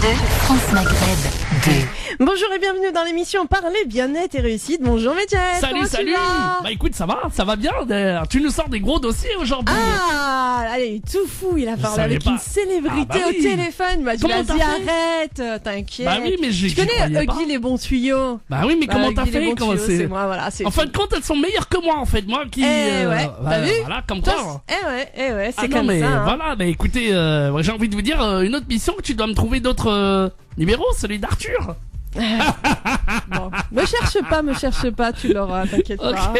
2, France Maghreb 2. Bonjour et bienvenue dans l'émission Parler bien-être et réussite. Bonjour Medjed. Salut. Bah écoute, ça va bien. Tu nous sors des gros dossiers aujourd'hui. Ah, allez, tout fou, il a parlé avec pas. une célébrité au téléphone. Bah, tu Comment m'as t'as dit fait arrête, t'inquiète. Bah oui, mais tu connais Huggy les bons tuyaux. Bah oui, mais comment t'as Huggy les fait bons comment tuyaux, c'est moi, voilà. En fin de compte, elles sont meilleures que moi en fait. Moi qui. ouais, t'as vu Voilà, comme quoi. Eh ouais, c'est Non comme mais ça. Hein. voilà, mais écoutez, j'ai envie de vous dire une autre mission que tu dois me trouver d'autres numéros, celui d'Arthur. Bon, me cherche pas, tu l'auras, t'inquiète pas.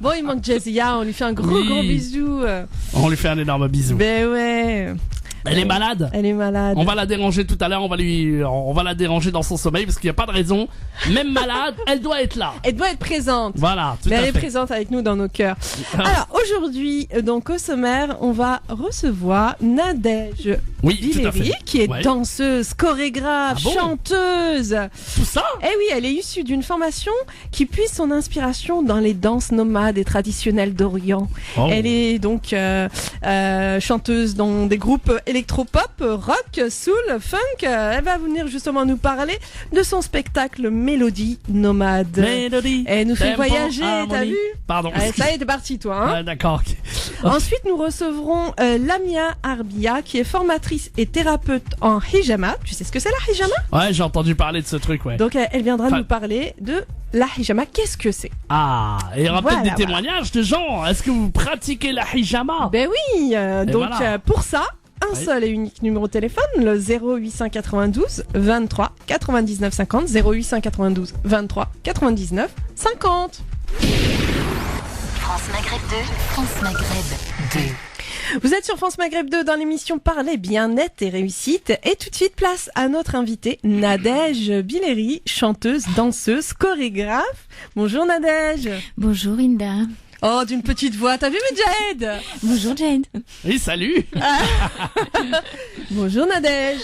Bon, il manque Jazia, on lui fait un gros bisou. On lui fait un énorme bisou. Ben ouais. Elle est malade. Elle est malade. On va la déranger tout à l'heure, on va la déranger dans son sommeil parce qu'il n'y a pas de raison. Même malade, elle doit être là. Elle doit être présente. Voilà, tout Mais à elle fait. est présente avec nous dans nos cœurs. Alors aujourd'hui, donc au sommaire, on va recevoir Nadège Billeri, qui est danseuse, chorégraphe, chanteuse. Tout ça. Eh oui, elle est issue d'une formation qui puise son inspiration dans les danses nomades et traditionnelles d'Orient. Oh. Elle est donc chanteuse dans des groupes électropop, rock, soul, funk. Elle va venir justement nous parler de son spectacle Mélodie Nomade. Mélodie. Elle nous fait Tempo, voyager, harmonie. t'as vu? Pardon. Allez, ça y est, t'es parti toi. Hein Ouais, d'accord. Okay. Ensuite, nous recevrons Lamia Arbia, qui est formatrice et thérapeute en hijama. Tu sais ce que c'est la hijama? Ouais, j'ai entendu parler de ce truc, ouais. Donc, elle viendra nous parler de la hijama. Qu'est-ce que c'est? Ah, et il y aura peut-être des témoignages de gens. Est-ce que vous pratiquez la hijama? Ben oui, donc voilà. pour ça, un seul et unique numéro de téléphone, le 0892 23 99 50, 0892 23 99 50. France Maghreb 2, France Maghreb 2. Vous êtes sur France Maghreb 2 dans l'émission Parler bien-être et réussite. Et tout de suite, place à notre invitée Nadège Billeri, chanteuse, danseuse, chorégraphe. Bonjour Nadège. Bonjour Inda. Oh, d'une petite voix. T'as vu Medjed? Bonjour Jane. Oui, salut. Bonjour Nadège.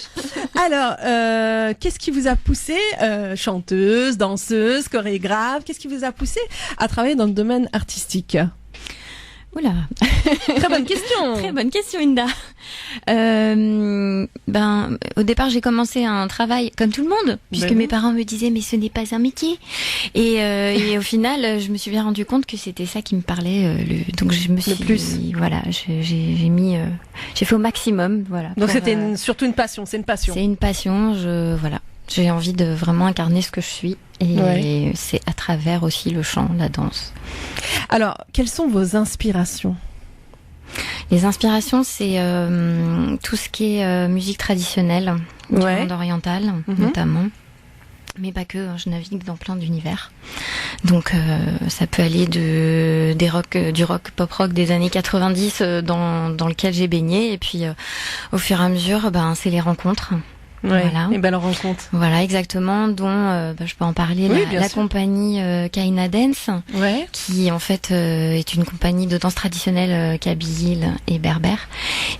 Alors, qu'est-ce qui vous a poussé, chanteuse, danseuse, chorégraphe, qu'est-ce qui vous a poussé à travailler dans le domaine artistique? Oula. Très bonne question. Très bonne question, Inda. Au départ, j'ai commencé un travail comme tout le monde, puisque mes parents me disaient mais ce n'est pas un métier. Et au final, je me suis bien rendu compte que c'était ça qui me parlait. Donc je me suis voilà, j'ai fait au maximum, voilà. Donc c'était surtout une passion. C'est une passion. C'est une passion. Voilà. J'ai envie de vraiment incarner ce que je suis et c'est à travers aussi le chant, la danse. Alors, quelles sont vos inspirations? Les inspirations, c'est tout ce qui est musique traditionnelle, du monde oriental notamment. Mais pas que, je navigue dans plein d'univers. Donc ça peut aller du rock pop rock des années 90 dans lequel j'ai baigné et puis au fur et à mesure, c'est les rencontres. Voilà. Et belle rencontre. Voilà, exactement, dont je peux en parler, la compagnie Kaina Dance, qui en fait est une compagnie de danse traditionnelle kabyle et berbère,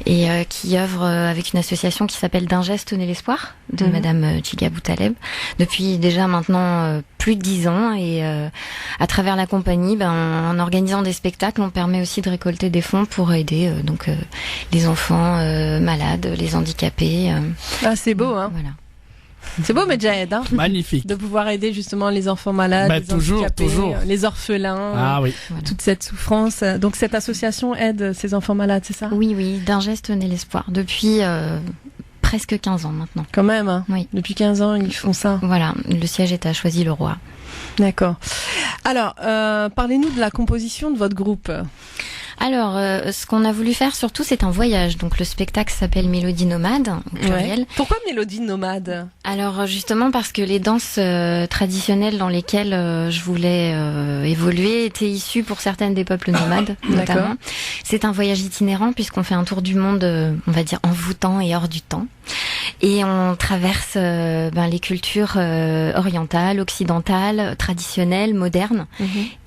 et qui œuvre avec une association qui s'appelle D'un geste naît l'espoir, de Madame Tchiga Boutaleb, depuis déjà maintenant plus de 10 ans, et à travers la compagnie, en organisant des spectacles, on permet aussi de récolter des fonds pour aider les enfants malades, les handicapés. Ah, c'est beau. Hein. Voilà. C'est beau, Medjed, hein. Magnifique. De pouvoir aider justement les enfants malades, les handicapés, les orphelins, toute cette souffrance. Donc cette association aide ces enfants malades, c'est ça? Oui, D'un geste naît l'espoir. Depuis presque 15 ans maintenant. Quand même, hein. Oui. Depuis 15 ans, ils font ça. Voilà, le siège est à Choisy-le-Roi. D'accord. Alors, parlez-nous de la composition de votre groupe. Alors, ce qu'on a voulu faire surtout, c'est un voyage. Donc, le spectacle s'appelle Mélodie Nomade, au pluriel. Pourquoi Mélodie Nomade? Alors, justement, parce que les danses traditionnelles dans lesquelles je voulais évoluer étaient issues pour certaines des peuples nomades, notamment. C'est un voyage itinérant puisqu'on fait un tour du monde, on va dire, envoûtant et hors du temps. Et on traverse les cultures orientales, occidentales, traditionnelles, modernes.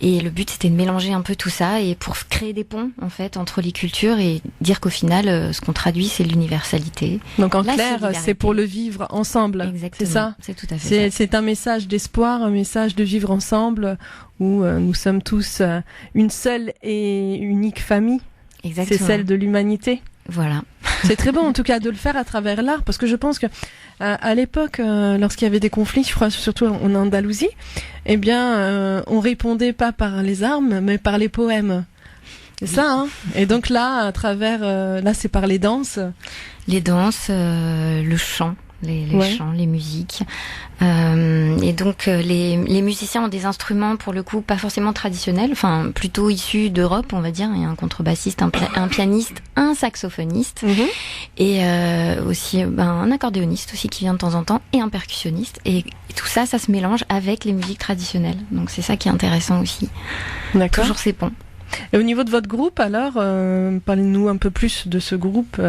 Et le but, c'était de mélanger un peu tout ça et pour créer des ponts, en fait, entre les cultures et dire qu'au final, ce qu'on traduit, c'est l'universalité. Donc en clair, c'est pour le vivre ensemble. Exactement. C'est ça? C'est tout à fait ça. C'est un message d'espoir, un message de vivre ensemble où nous sommes tous une seule et unique famille. Exactement. C'est celle de l'humanité. Voilà. C'est très bon en tout cas de le faire à travers l'art, parce que je pense que à l'époque, lorsqu'il y avait des conflits, je crois surtout en Andalousie, eh bien, on répondait pas par les armes, mais par les poèmes. C'est ça, hein. Et donc là, à travers, là, c'est par les danses. Les danses, le chant. Les chants, les musiques. Et donc les musiciens ont des instruments pour le coup pas forcément traditionnels, enfin plutôt issus d'Europe, on va dire. Il y a un contrebassiste, un pianiste, un saxophoniste et aussi un accordéoniste aussi qui vient de temps en temps et un percussionniste. Et tout ça, ça se mélange avec les musiques traditionnelles. Donc c'est ça qui est intéressant aussi. D'accord. Toujours ces ponts. Et au niveau de votre groupe, alors, parlez-nous un peu plus de ce groupe.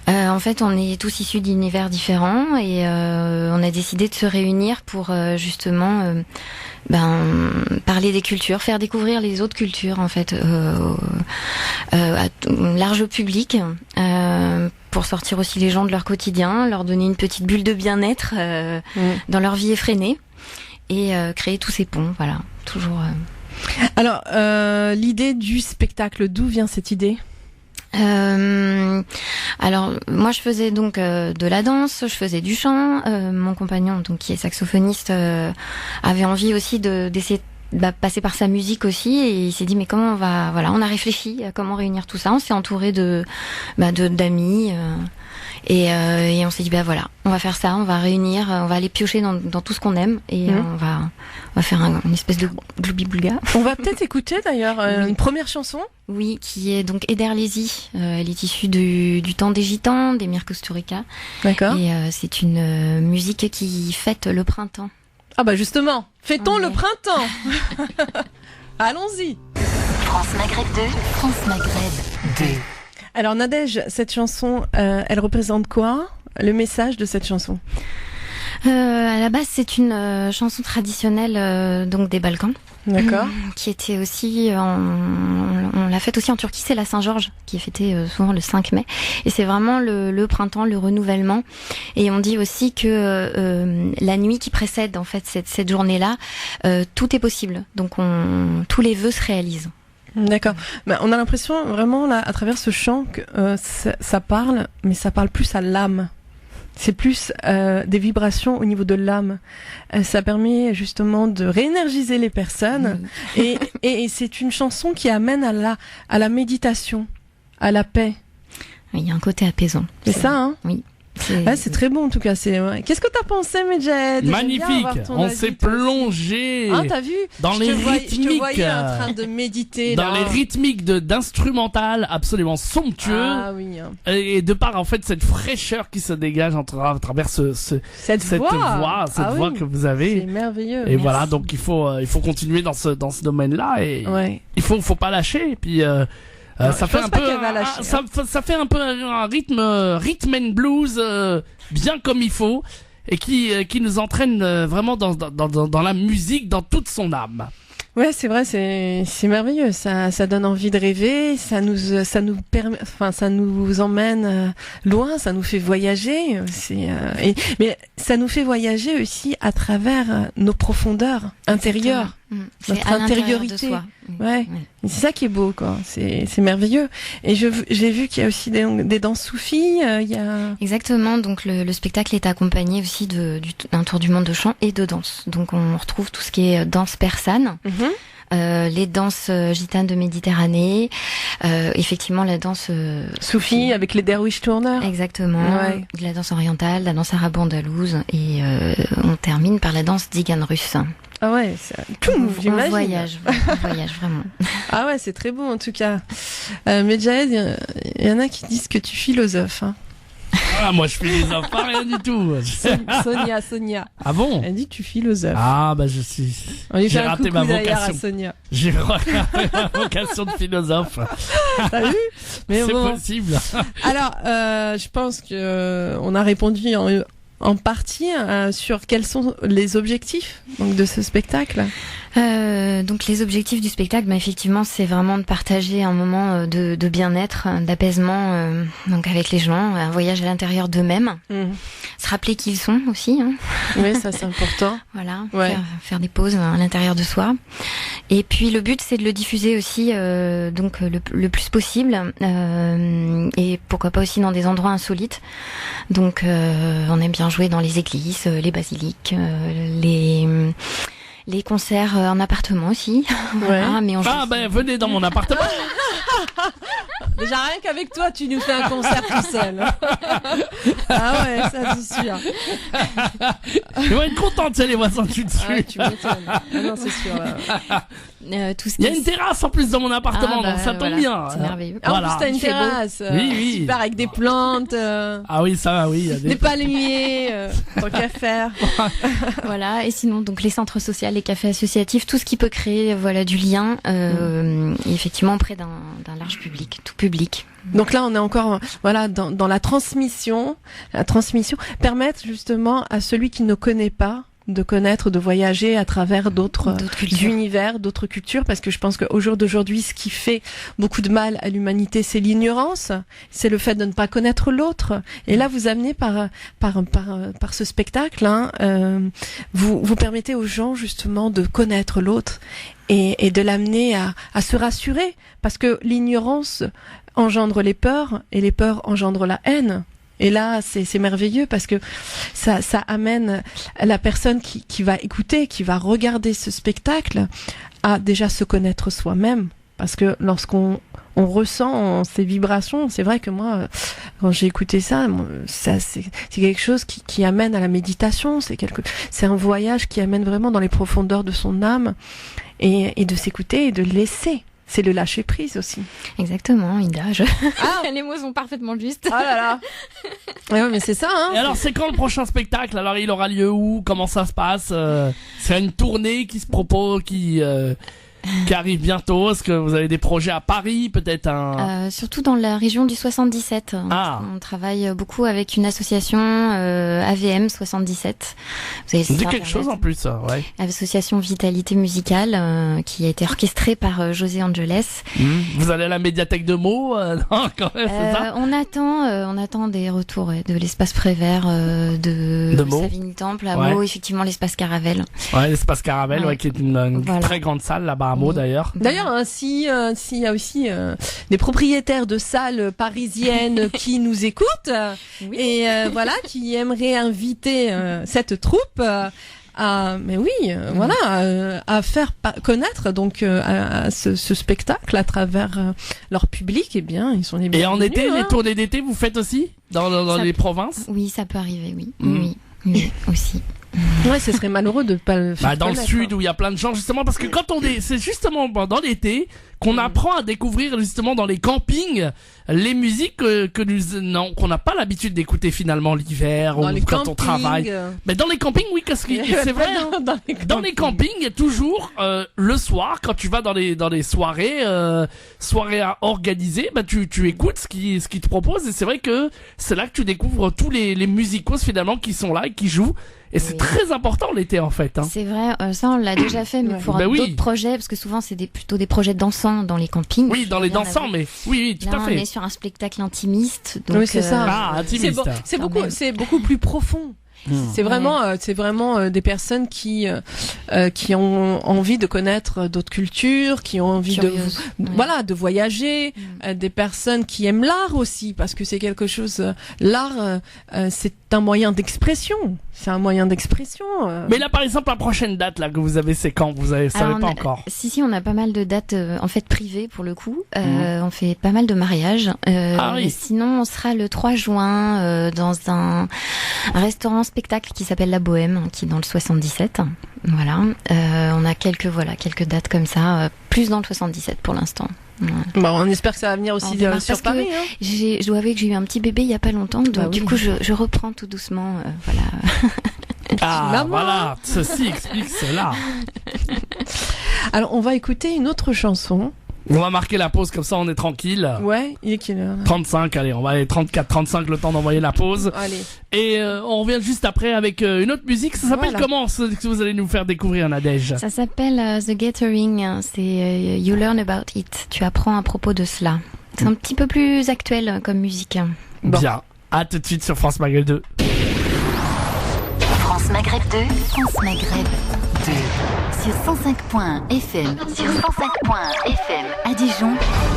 En fait, on est tous issus d'univers différents et on a décidé de se réunir pour justement parler des cultures, faire découvrir les autres cultures en fait à large public. Pour sortir aussi les gens de leur quotidien, leur donner une petite bulle de bien-être dans leur vie effrénée et créer tous ces ponts. Voilà, toujours. Alors, l'idée du spectacle, d'où vient cette idée ? Alors, moi, je faisais donc de la danse, je faisais du chant. Mon compagnon, donc qui est saxophoniste, avait envie aussi d'essayer de passer par sa musique aussi, et il s'est dit mais comment on a réfléchi à comment réunir tout ça. On s'est entouré d'amis. Et on s'est dit on va faire ça, on va réunir, on va aller piocher dans tout ce qu'on aime et on va faire une espèce de gloubi-boulga. On va peut-être écouter d'ailleurs une première chanson. Oui, qui est donc Ederlésie. Elle est issue du temps des Gitans, des Mir Kusturica. D'accord. Et c'est une musique qui fête le printemps. Ah bah justement, fêtons le printemps. Allons-y. France Maghreb 2, France Maghreb 2. Alors Nadège, cette chanson, elle représente quoi ? Le message de cette chanson ? À la base, c'est une chanson traditionnelle donc des Balkans. D'accord. Qui était aussi, on l'a faite aussi en Turquie, c'est la Saint-Georges, qui est fêtée souvent le 5 mai. Et c'est vraiment le printemps, le renouvellement. Et on dit aussi que la nuit qui précède en fait cette journée-là, tout est possible. Donc tous les vœux se réalisent. D'accord. Ben, on a l'impression vraiment là, à travers ce chant, que ça parle, mais ça parle plus à l'âme. C'est plus des vibrations au niveau de l'âme. Ça permet justement de réénergiser les personnes. Et c'est une chanson qui amène à la méditation, à la paix. Il y a un côté apaisant. C'est ça, hein ? Oui. C'est très bon en tout cas. Qu'est-ce que t'as pensé, Medjed ? Magnifique. On s'est plongé t'as vu dans les rythmiques. Je te voyais en train de méditer dans les rythmiques d'instrumental absolument somptueux. Ah oui. Et de par en fait cette fraîcheur qui se dégage à travers cette voix que vous avez. C'est merveilleux. Et voilà, donc il faut continuer dans ce domaine-là et il faut pas lâcher. Et puis ça fait un peu un rythme and blues bien comme il faut et qui nous entraîne vraiment dans la musique dans toute son âme. Ouais, c'est vrai, c'est merveilleux. Ça donne envie de rêver. Ça nous permet, ça nous emmène loin. Ça nous fait voyager. Mais ça nous fait voyager aussi à travers nos profondeurs intérieures, notre intériorité. De soi. Ouais. C'est ça qui est beau, quoi. C'est merveilleux. Et j'ai vu qu'il y a aussi des danses soufis. Exactement. Donc le spectacle est accompagné aussi d'un tour du monde de chant et de danse. Donc on retrouve tout ce qui est danse persane. Les danses gitanes de Méditerranée, effectivement la danse soufie avec les derwish tourneurs. Exactement. Ouais. De la danse orientale, la danse arabo-andalouse et on termine par la danse tzigane russe. Ah ouais, j'imagine. On voyage vraiment. Ah ouais, c'est très bon en tout cas. Medjed, il y en a qui disent que tu philosophes. Hein. Ah, moi je philosophe pas rien du tout. Sonia. Ah bon ? Elle dit que tu philosophes. Ah bah j'ai raté ma vocation. À Sonia. J'ai raté ma vocation de philosophe. T'as vu ? Mais c'est bon. possible. Alors, je pense que on a répondu en partie sur quels sont les objectifs donc de ce spectacle. Donc les objectifs du spectacle, effectivement, c'est vraiment de partager un moment de bien-être, d'apaisement, donc avec les gens, un voyage à l'intérieur d'eux-mêmes. Ce rappeler qui ils sont aussi. Hein. Oui, ça c'est important. Voilà, faire des pauses à l'intérieur de soi. Et puis le but c'est de le diffuser aussi donc le plus possible et pourquoi pas aussi dans des endroits insolites. Donc on aime bien jouer dans les églises, les basiliques, les concerts en appartement aussi. Voilà, mais venez dans mon appartement. Déjà rien qu'avec toi tu nous fais un concert tout seul. Ah ouais, ça c'est sûr. Ils vont être contents de les voisins dessus. Ah, tu m'étonnes. Ah non, c'est sûr. Il y a une terrasse en plus dans mon appartement, donc ça tombe bien. C'est merveilleux. En plus t'as une terrasse. Oui. Super avec des plantes. Ah oui, ça va, oui. Y a des palmiers, tant qu'à faire. Voilà, et sinon donc les centres sociaux, les cafés associatifs, tout ce qui peut créer du lien, effectivement auprès d'un large public, tout public. Donc là, on est encore dans la transmission. La transmission permettre justement à celui qui ne connaît pas de connaître, de voyager à travers d'autres univers, d'autres cultures, parce que je pense qu'au jour d'aujourd'hui, ce qui fait beaucoup de mal à l'humanité, c'est l'ignorance, c'est le fait de ne pas connaître l'autre. Et là, vous amenez par ce spectacle, vous permettez aux gens justement de connaître l'autre et de l'amener à se rassurer, parce que l'ignorance engendre les peurs et les peurs engendrent la haine. Et là, c'est merveilleux parce que ça amène la personne qui va écouter, qui va regarder ce spectacle à déjà se connaître soi-même. Parce que lorsqu'on ressent ces vibrations, c'est vrai que moi, quand j'ai écouté ça c'est quelque chose qui amène à la méditation. C'est un voyage qui amène vraiment dans les profondeurs de son âme et de s'écouter et de laisser. C'est le lâcher prise aussi. Exactement, Ida. Les mots sont parfaitement justes. Oh là là. Ouais, mais c'est ça, hein. Et alors, c'est quand le prochain spectacle? Alors, il aura lieu où? Comment ça se passe? C'est une tournée qui se propose, qui arrive bientôt. Est-ce que vous avez des projets à Paris, peut-être surtout dans la région du 77. On travaille beaucoup avec une association AVM 77. Vous avez dit quelque chose en plus, ouais. Association Vitalité Musicale qui a été orchestrée par José Angeles. Vous allez à la médiathèque de Meaux non, quand même, c'est ça. On attend des retours de l'espace Prévert de Savigny-Temple à Meaux, effectivement l'espace Caravelle. Ouais, l'espace Caravelle, qui est une très grande salle là-bas. D'ailleurs, s'il y a aussi des propriétaires de salles parisiennes qui nous écoutent et qui aimeraient inviter cette troupe à faire connaître donc à ce spectacle à travers leur public, eh bien ils sont les bienvenus. Et en été, les tournées d'été, vous faites aussi dans les provinces? Oui, ça peut arriver, oui, aussi. Ouais, ce serait malheureux de pas le faire. Dans le sud où il y a plein de gens, justement, parce que c'est justement dans l'été qu'on apprend à découvrir justement dans les campings les musiques qu'on n'a pas l'habitude d'écouter finalement l'hiver ou quand on travaille. Mais dans les campings, oui, parce que c'est vrai. Dans les campings, toujours le soir, quand tu vas dans les soirées à organiser, tu écoutes ce qu'ils te proposent, et c'est vrai que c'est là que tu découvres tous les musicos finalement qui sont là et qui jouent. Et c'est très important l'été en fait. C'est vrai, ça on l'a déjà fait, mais pour d'autres projets, parce que souvent c'est plutôt des projets dansants dans les campings. Oui, dans les dansants, mais oui, tout à fait. On est sur un spectacle intimiste. Donc, oui, c'est ça. Intimiste. C'est beaucoup plus profond. C'est vraiment des personnes qui ont envie de connaître d'autres cultures, qui ont envie de voyager, des personnes qui aiment l'art aussi, parce que c'est quelque chose, l'art c'est un moyen d'expression. C'est un moyen d'expression. Mais là, par exemple, la prochaine date là que vous avez, c'est quand? Vous savez pas encore? Si, on a pas mal de dates en fait privées pour le coup. On fait pas mal de mariages. Sinon, on sera le 3 juin dans un restaurant spectacle qui s'appelle La Bohème, qui est dans le 77. Voilà. On a quelques dates comme ça, plus dans le 77 pour l'instant. Ouais. On espère que ça va venir aussi sur Paris. Je dois avouer que j'ai eu un petit bébé il y a pas longtemps, donc du coup je reprends tout doucement, voilà. Voilà, ceci explique cela. Alors on va écouter une autre chanson. On va marquer la pause, comme ça on est tranquille. Ouais, il est quelle heure? 35, allez, on va aller 34, 35, le temps d'envoyer la pause. Allez. Et on revient juste après avec une autre musique. Ça s'appelle comment, ce que vous allez nous faire découvrir, Nadège? Ça s'appelle The Gathering, c'est You Learn About It. Tu apprends à propos de cela. C'est un petit peu plus actuel comme musique. Bien, à tout de suite sur France Maghreb 2. Maghreb 2, France Maghreb 2. Sur 105.1 FM, à Dijon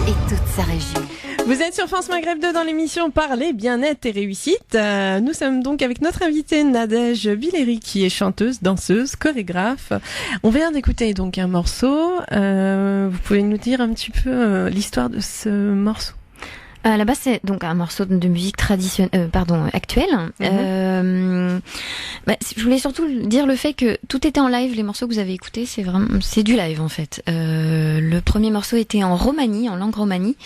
et toute sa région. Vous êtes sur France Maghreb 2 dans l'émission Parler, bien-être et réussite. Nous sommes donc avec notre invitée Nadège Villery qui est chanteuse, danseuse, chorégraphe. On vient d'écouter donc un morceau. Vous pouvez nous dire un petit peu l'histoire de ce morceau? À la base, c'est donc un morceau de musique traditionnelle, actuelle. Je voulais surtout dire le fait que tout était en live. Les morceaux que vous avez écoutés, c'est du live en fait. Le premier morceau était en romani, en langue romani,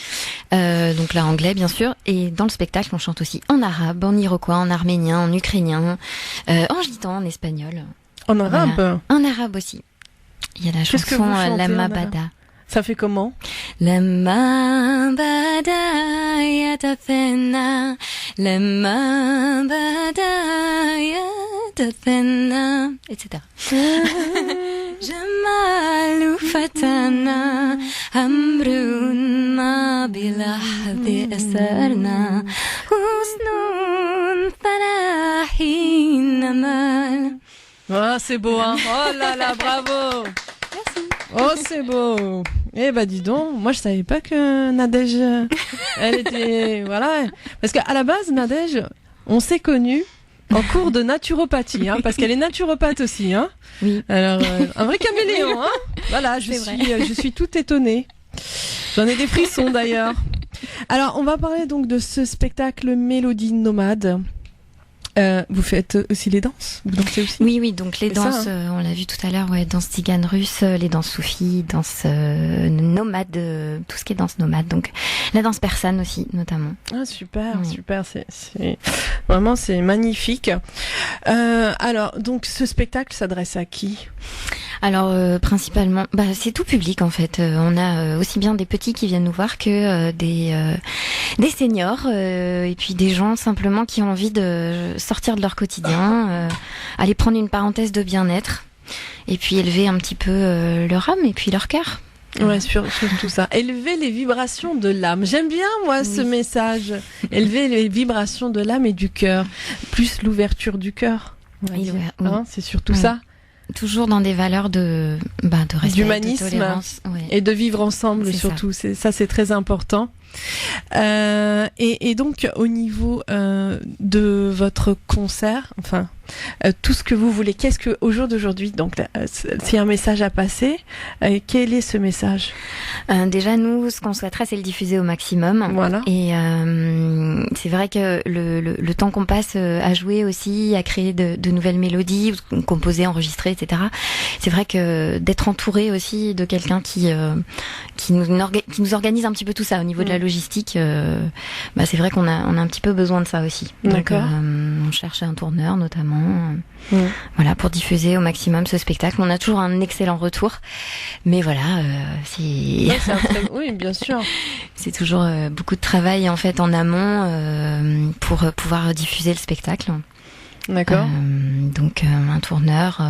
donc là anglais bien sûr. Et dans le spectacle, on chante aussi en arabe, en iroquois, en arménien, en ukrainien, en gitan, en espagnol. En arabe. Voilà. En arabe aussi. Il y a la chanson Lama Bada. Ça fait comment? Lama bada yatathenna, lama bada yatathenna, etc. Jamalu fatana, amrun ma bilahdi asarna, husnun farahin amal. Oh, c'est beau, hein? Oh là là, bravo! Oh, c'est beau. Eh ben, dis donc, moi je savais pas que Nadège, elle était, voilà. Parce qu'à la base, Nadège, on s'est connus en cours de naturopathie, hein, parce qu'elle est naturopathe aussi, hein. Oui. Alors, un vrai caméléon, hein. Voilà, je suis toute étonnée. J'en ai des frissons d'ailleurs. Alors, on va parler donc de ce spectacle Mélodie nomade. Vous faites aussi les danses? Vous dansez aussi? Oui, donc les danses, on l'a vu tout à l'heure, danse tzigane russe, les danses soufis, danse nomade, tout ce qui est danse nomade, donc la danse persane aussi, notamment. Ah, super, c'est vraiment, c'est magnifique. Alors, donc, ce spectacle s'adresse à qui? Alors principalement, c'est tout public en fait. On a aussi bien des petits qui viennent nous voir que des seniors et puis des gens simplement qui ont envie de sortir de leur quotidien, aller prendre une parenthèse de bien-être et puis élever un petit peu leur âme et puis leur cœur. Ouais, surtout ça. Élever les vibrations de l'âme. J'aime bien, moi, ce message. Élever les vibrations de l'âme et du cœur. Plus l'ouverture du cœur. Oui. C'est surtout ça. Toujours dans des valeurs de respect, d'humanisme, de tolérance, et de vivre ensemble surtout. Ça, c'est très important. Et donc au niveau de votre concert, enfin tout ce que vous voulez, qu'est-ce que au jour d'aujourd'hui, donc s'il y a un message à passer, quel est ce message? Déjà nous, ce qu'on souhaiterait, c'est le diffuser au maximum. Voilà. Et c'est vrai que le temps qu'on passe à jouer aussi, à créer de nouvelles mélodies, composer, enregistrer, etc. C'est vrai que d'être entouré aussi de quelqu'un qui nous organise un petit peu tout ça au niveau de la logistique, c'est vrai qu'on a un petit peu besoin de ça aussi. D'accord. Donc on cherche un tourneur notamment, voilà, pour diffuser au maximum ce spectacle. On a toujours un excellent retour, mais voilà, oui, bien sûr. C'est toujours beaucoup de travail en fait en amont pour pouvoir diffuser le spectacle. D'accord. Donc un tourneur.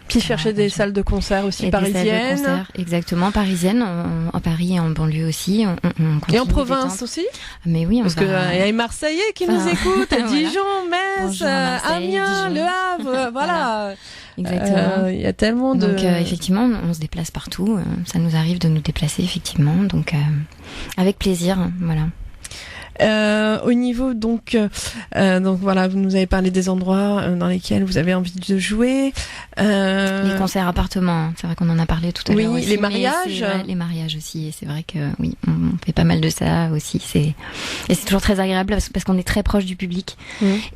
Qui cherchait des salles de concert aussi parisiennes. Des salles de concert, exactement, parisiennes, en Paris et en banlieue aussi. On et en province aussi? Mais oui, parce qu'il y a les Marseillais qui nous écoutent, à Dijon, Metz, Amiens, Le Havre, voilà. Exactement. Il y a tellement de... Donc effectivement, on se déplace partout. Ça nous arrive de nous déplacer effectivement, donc avec plaisir, voilà. Au niveau donc voilà, vous nous avez parlé des endroits dans lesquels vous avez envie de jouer. Les concerts appartements, c'est vrai qu'on en a parlé tout à l'heure. Oui, aussi, les mariages. Les mariages aussi, et c'est vrai que oui, on fait pas mal de ça aussi. Et c'est toujours très agréable parce qu'on est très proche du public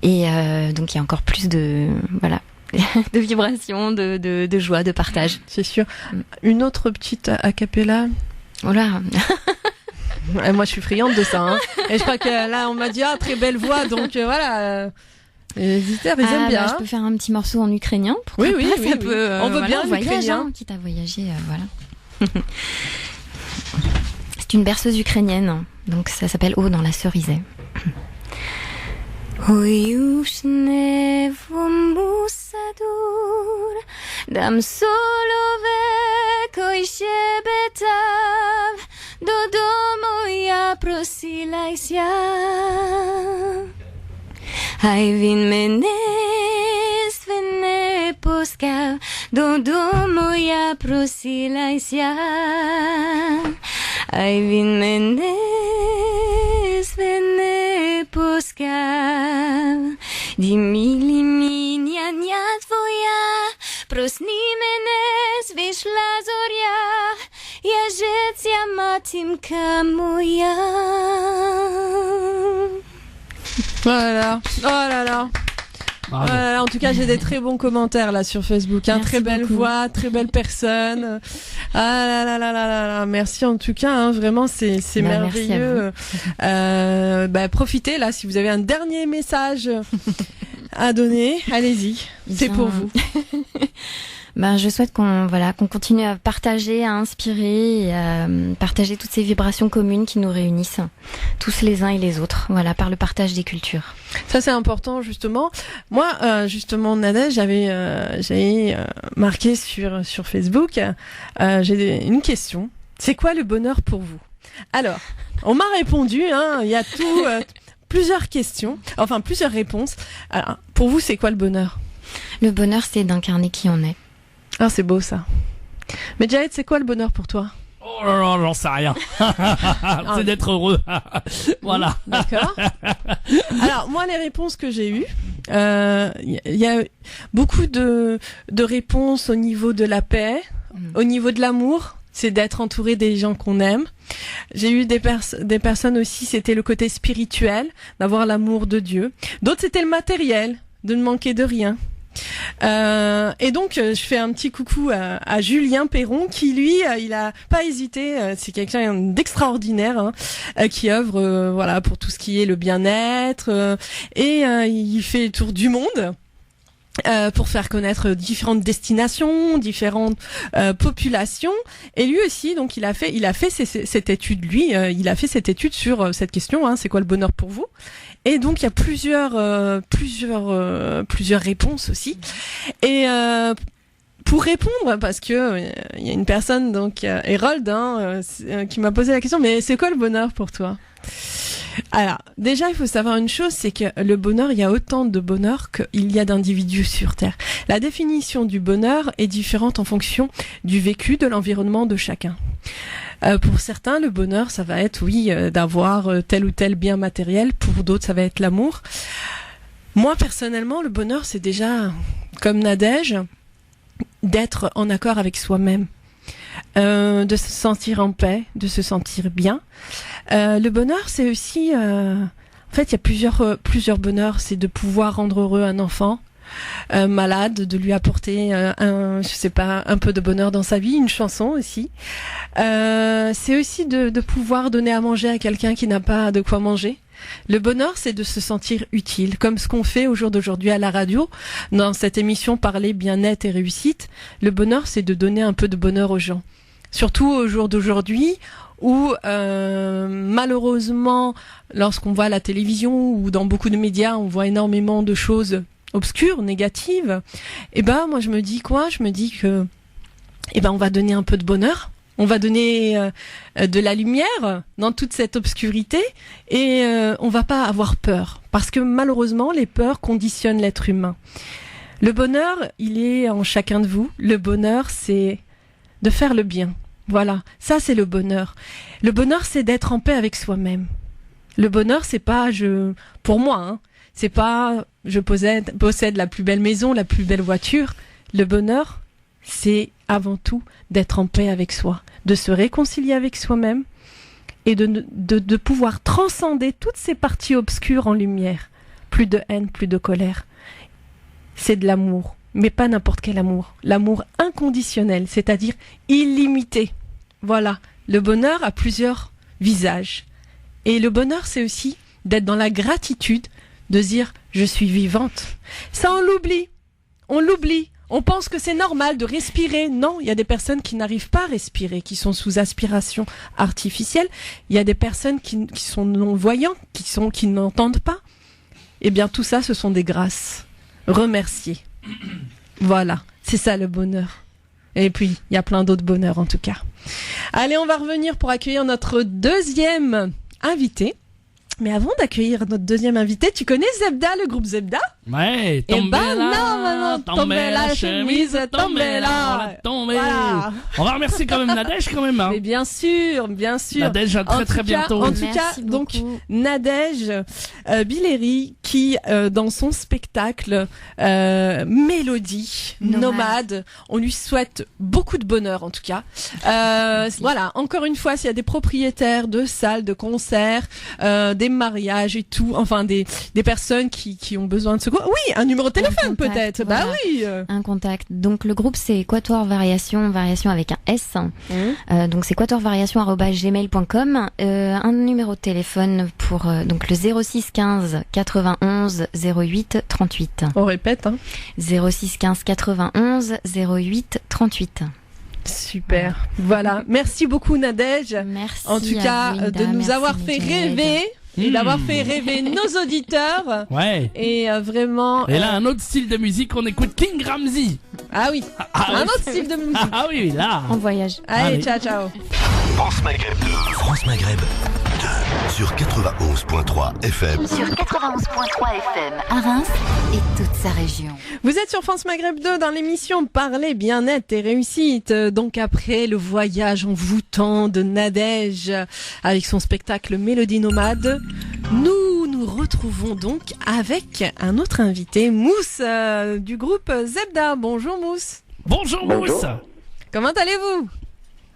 et donc il y a encore plus de de vibrations, de joie, de partage. C'est sûr. Une autre petite a cappella. Oh là. Et moi je suis friande de ça, hein. Et je crois que là on m'a dit très belle voix, donc voilà. Les visiteurs ils aiment bien. Je peux faire un petit morceau en ukrainien. Oui, ça peut. On veut bien l'ukrainien. Quitte à voyager, voilà. C'est une berceuse ukrainienne, donc ça s'appelle Oh dans la cerisée. Ой уж не вмусадур, дам соловейко щебетав, додому я просилася. Хай він мене звене puskał, do domu ja prosila się. Aj він мене не пускав. Ді мілі міняння твоя, просні мене, звійшла зоря, я життя матінка моя. Voilà. Oh là là. En tout cas, j'ai des très bons commentaires là sur Facebook. Très belle voix, très belle personne. Ah là là là là là là. Merci en tout cas. Hein, vraiment, c'est merveilleux. Profitez là si vous avez un dernier message à donner. Allez-y, c'est pour vous. Je souhaite qu'on continue à partager, à inspirer, et à partager toutes ces vibrations communes qui nous réunissent, tous les uns et les autres, par le partage des cultures. Ça c'est important justement. Moi, justement, Nadège, j'avais marqué sur Facebook. J'ai une question. C'est quoi le bonheur pour vous? Alors, on m'a répondu. Il y a plusieurs questions, enfin plusieurs réponses. Alors, pour vous, c'est quoi le bonheur? Le bonheur, c'est d'incarner qui on est. Ah, c'est beau ça. Mais Jahed, c'est quoi le bonheur pour toi? Oh là là, j'en sais rien. C'est d'être heureux. Voilà. D'accord. Alors, moi, les réponses que j'ai eues, il y a beaucoup de réponses au niveau de la paix, au niveau de l'amour, c'est d'être entouré des gens qu'on aime. J'ai eu des personnes aussi, c'était le côté spirituel, d'avoir l'amour de Dieu. D'autres, c'était le matériel, de ne manquer de rien. Et donc je fais un petit coucou à Julien Perron qui lui il a pas hésité, c'est quelqu'un d'extraordinaire qui œuvre pour tout ce qui est le bien-être et il fait le tour du monde pour faire connaître différentes destinations, différentes populations. Et lui aussi, donc il a fait cette étude. Lui, il a fait cette étude sur cette question. C'est quoi le bonheur pour vous? Et donc il y a plusieurs réponses aussi. Et pour répondre, parce que il y a une personne donc Hérold qui m'a posé la question. Mais c'est quoi le bonheur pour toi? Alors, déjà, il faut savoir une chose, c'est que le bonheur, il y a autant de bonheur qu'il y a d'individus sur Terre. La définition du bonheur est différente en fonction du vécu, de l'environnement de chacun. Pour certains, le bonheur, ça va être, d'avoir tel ou tel bien matériel. Pour d'autres, ça va être l'amour. Moi, personnellement, le bonheur, c'est déjà, comme Nadège, d'être en accord avec soi-même. De se sentir en paix, de se sentir bien. Le bonheur, c'est aussi... en fait, il y a plusieurs bonheurs. C'est de pouvoir rendre heureux un enfant malade, de lui apporter un peu de bonheur dans sa vie, une chanson aussi. C'est aussi de pouvoir donner à manger à quelqu'un qui n'a pas de quoi manger. Le bonheur, c'est de se sentir utile, comme ce qu'on fait au jour d'aujourd'hui à la radio, dans cette émission Parler bien-être et réussite. Le bonheur, c'est de donner un peu de bonheur aux gens. Surtout au jour d'aujourd'hui, où malheureusement, lorsqu'on voit la télévision ou dans beaucoup de médias, on voit énormément de choses obscures, négatives. Et moi je me dis quoi? Je me dis que on va donner un peu de bonheur. On va donner de la lumière dans toute cette obscurité et on va pas avoir peur. Parce que malheureusement, les peurs conditionnent l'être humain. Le bonheur, il est en chacun de vous. Le bonheur, c'est de faire le bien. Voilà, ça c'est le bonheur. Le bonheur, c'est d'être en paix avec soi-même. Le bonheur, c'est pas pour moi, c'est pas je possède la plus belle maison, la plus belle voiture. Le bonheur, c'est avant tout d'être en paix avec soi, de se réconcilier avec soi-même et de pouvoir transcender toutes ces parties obscures en lumière. Plus de haine, plus de colère. C'est de l'amour, mais pas n'importe quel amour. L'amour inconditionnel, c'est-à-dire illimité. Voilà, le bonheur a plusieurs visages. Et le bonheur, c'est aussi d'être dans la gratitude, de dire « je suis vivante ». Ça, on l'oublie. On pense que c'est normal de respirer. Non, il y a des personnes qui n'arrivent pas à respirer, qui sont sous aspiration artificielle. Il y a des personnes qui sont non-voyantes, qui n'entendent pas. Eh bien, tout ça, ce sont des grâces. Remercier. Voilà, c'est ça le bonheur. Et puis, il y a plein d'autres bonheurs en tout cas. Allez, on va revenir pour accueillir notre deuxième invité. Mais avant d'accueillir notre deuxième invité, tu connais Zebda, le groupe Zebda? Ouais, tombez la chemise, tombez là. Voilà. On va remercier quand même Nadège quand même. Hein. Mais bien sûr. Nadège à très bientôt. En tout cas, donc Nadège Billeri qui dans son spectacle Mélodie Nomade, on lui souhaite beaucoup de bonheur en tout cas. Voilà, encore une fois, s'il y a des propriétaires de salles de concert, des mariages et tout, enfin des personnes qui ont besoin de secours. Oui, un numéro de téléphone peut-être. Voilà. Bah oui. Un contact. Donc le groupe c'est Quatuor Variation avec un S. Donc c'est quatuorvariation@gmail.com. Un numéro de téléphone pour donc le 06 15 91 08 38. On répète. 06 15 91 08 38. Super. Voilà. Merci beaucoup Nadège. Merci. En tout cas, de nous avoir fait rêver. Et d'avoir fait rêver nos auditeurs. Ouais. Et vraiment. Et là, un autre style de musique, on écoute King Ramsey. Ah oui. Un autre style de musique. Ah oui, là. On voyage. Allez, ciao. France Maghreb 2. France Maghreb 2. Sur 91.3 FM. Sur 91.3 FM à Reims et toute sa région. Vous êtes sur France Maghreb 2 dans l'émission Parler bien-être et réussite. Donc après le voyage envoûtant de Nadège avec son spectacle Mélodie Nomade, nous retrouvons donc avec un autre invité, Mousse du groupe Zebda. Bonjour Mousse. Bonjour Mousse. Comment allez-vous?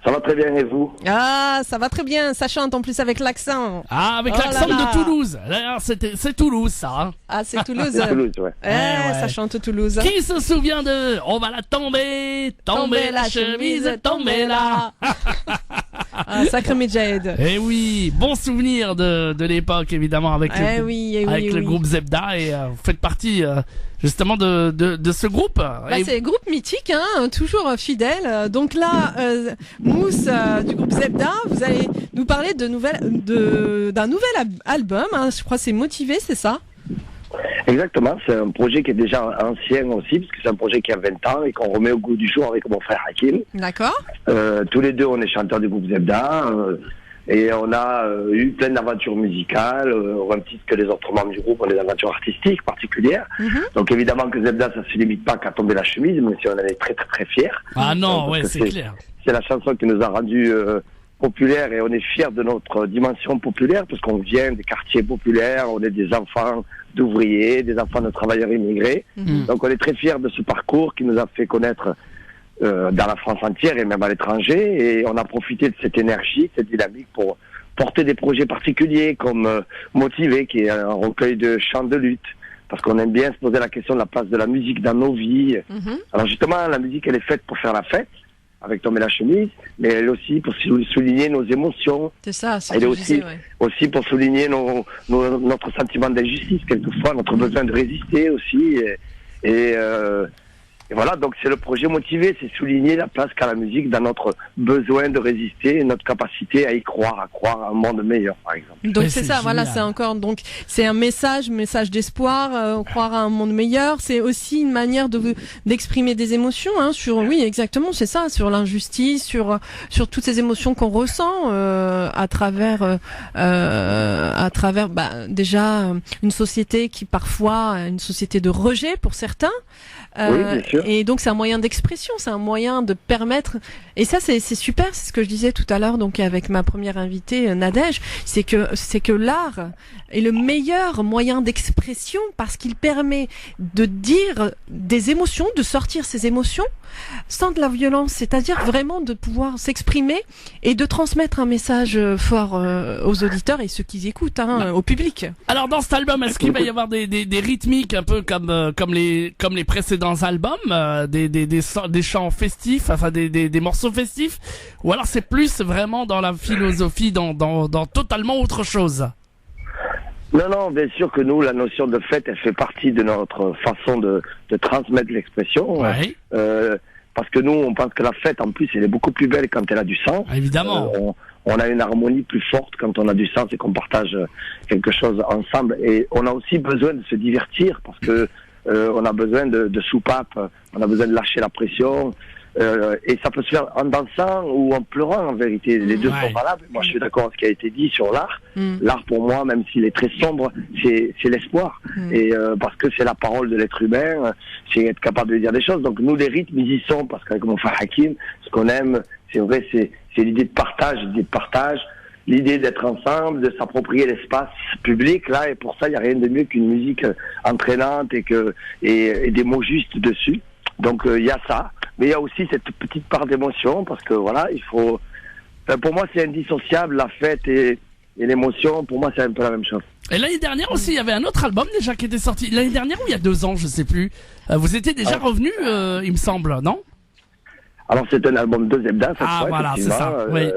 Ça va très bien et vous? Ah, ça va très bien, ça chante en plus avec l'accent. Ah, avec l'accent de Toulouse. D'ailleurs, c'est Toulouse ça. Hein. Ah, c'est Toulouse. C'est Toulouse, ouais. Ouais. Ça chante Toulouse. Qui se souvient de On va la tomber la chemise, tomber là. Ah, sacré Medjahed. Eh oui, bon souvenir de l'époque évidemment avec le groupe Zebda et vous faites partie justement de ce groupe. Bah, c'est groupe mythique, hein, toujours fidèle. Donc là, Mousse du groupe Zebda, vous allez nous parler d'un nouvel album. Hein, je crois que c'est Motivé, c'est ça? Exactement, c'est un projet qui est déjà ancien aussi, parce que c'est un projet qui a 20 ans et qu'on remet au goût du jour avec mon frère Hakim. D'accord. Tous les deux, on est chanteurs du groupe Zebda. Et on a eu plein d'aventures musicales, au même titre que les autres membres du groupe, on a des aventures artistiques particulières. Donc évidemment que Zebda, ça se limite pas qu'à tomber la chemise, mais si on en est très très très fiers. Ah non, ouais, c'est clair. C'est la chanson qui nous a rendu populaires et on est fiers de notre dimension populaire, parce qu'on vient des quartiers populaires, on est des enfants d'ouvriers, des enfants de travailleurs immigrés. Donc on est très fiers de ce parcours qui nous a fait connaître dans la France entière et même à l'étranger, et on a profité de cette énergie, cette dynamique pour porter des projets particuliers comme Motivé, qui est un recueil de chants de lutte, parce qu'on aime bien se poser la question de la place de la musique dans nos vies. Alors justement, la musique, elle est faite pour faire la fête, avec Tomber la chemise, mais elle est aussi pour souligner nos émotions. C'est ça, c'est elle est aussi pour souligner notre sentiment d'injustice, quelquefois, notre besoin de résister aussi, et voilà, donc c'est le projet Motivé, c'est souligner la place qu'a la musique dans notre besoin de résister, notre capacité à y croire, à croire à un monde meilleur, par exemple. Donc c'est ça, voilà, c'est encore, donc c'est un message d'espoir, croire à un monde meilleur. C'est aussi une manière d'exprimer des émotions, hein, oui, exactement, c'est ça, sur l'injustice, sur toutes ces émotions qu'on ressent à travers déjà une société qui parfois une société de rejet pour certains. Oui, bien sûr. Et donc c'est un moyen d'expression, c'est un moyen de permettre, et ça c'est super, c'est ce que je disais tout à l'heure donc avec ma première invitée Nadège, c'est que l'art est le meilleur moyen d'expression parce qu'il permet de dire des émotions, de sortir ces émotions sans de la violence, c'est-à-dire vraiment de pouvoir s'exprimer et de transmettre un message fort aux auditeurs et ceux qui écoutent, hein, au public. Alors dans cet album, est-ce qu'il va y avoir des rythmiques un peu comme les précédents albums, des chants festifs, enfin des morceaux festifs, ou alors c'est plus vraiment dans la philosophie, dans totalement autre chose? Non, bien sûr que nous, la notion de fête, elle fait partie de notre façon de transmettre l'expression. Ouais. Parce que nous, on pense que la fête, en plus, elle est beaucoup plus belle quand elle a du sens. Évidemment. On a une harmonie plus forte quand on a du sens et qu'on partage quelque chose ensemble. Et on a aussi besoin de se divertir parce que on a besoin de soupape, on a besoin de lâcher la pression. Et ça peut se faire en dansant ou en pleurant, en vérité. Les deux sont valables. Moi, je suis d'accord avec ce qui a été dit sur l'art. L'art, pour moi, même s'il est très sombre, c'est l'espoir. Et parce que c'est la parole de l'être humain, c'est être capable de dire des choses. Donc nous, les rythmes, ils y sont, parce qu'avec mon frère Hakim, ce qu'on aime, c'est vrai, c'est l'idée de partage, l'idée d'être ensemble, de s'approprier l'espace public, là, et pour ça, il n'y a rien de mieux qu'une musique entraînante et des mots justes dessus. Donc il y a ça, mais il y a aussi cette petite part d'émotion, parce que voilà, il faut... pour moi, c'est indissociable, la fête et l'émotion, pour moi, c'est un peu la même chose. Et l'année dernière aussi, il y avait un autre album déjà qui était sorti. L'année dernière ou il y a 2 ans, je sais plus. Vous étiez déjà revenu, il me semble, non? Alors c'est un album de Zebda, cette fois, voilà, c'est ça. Oui.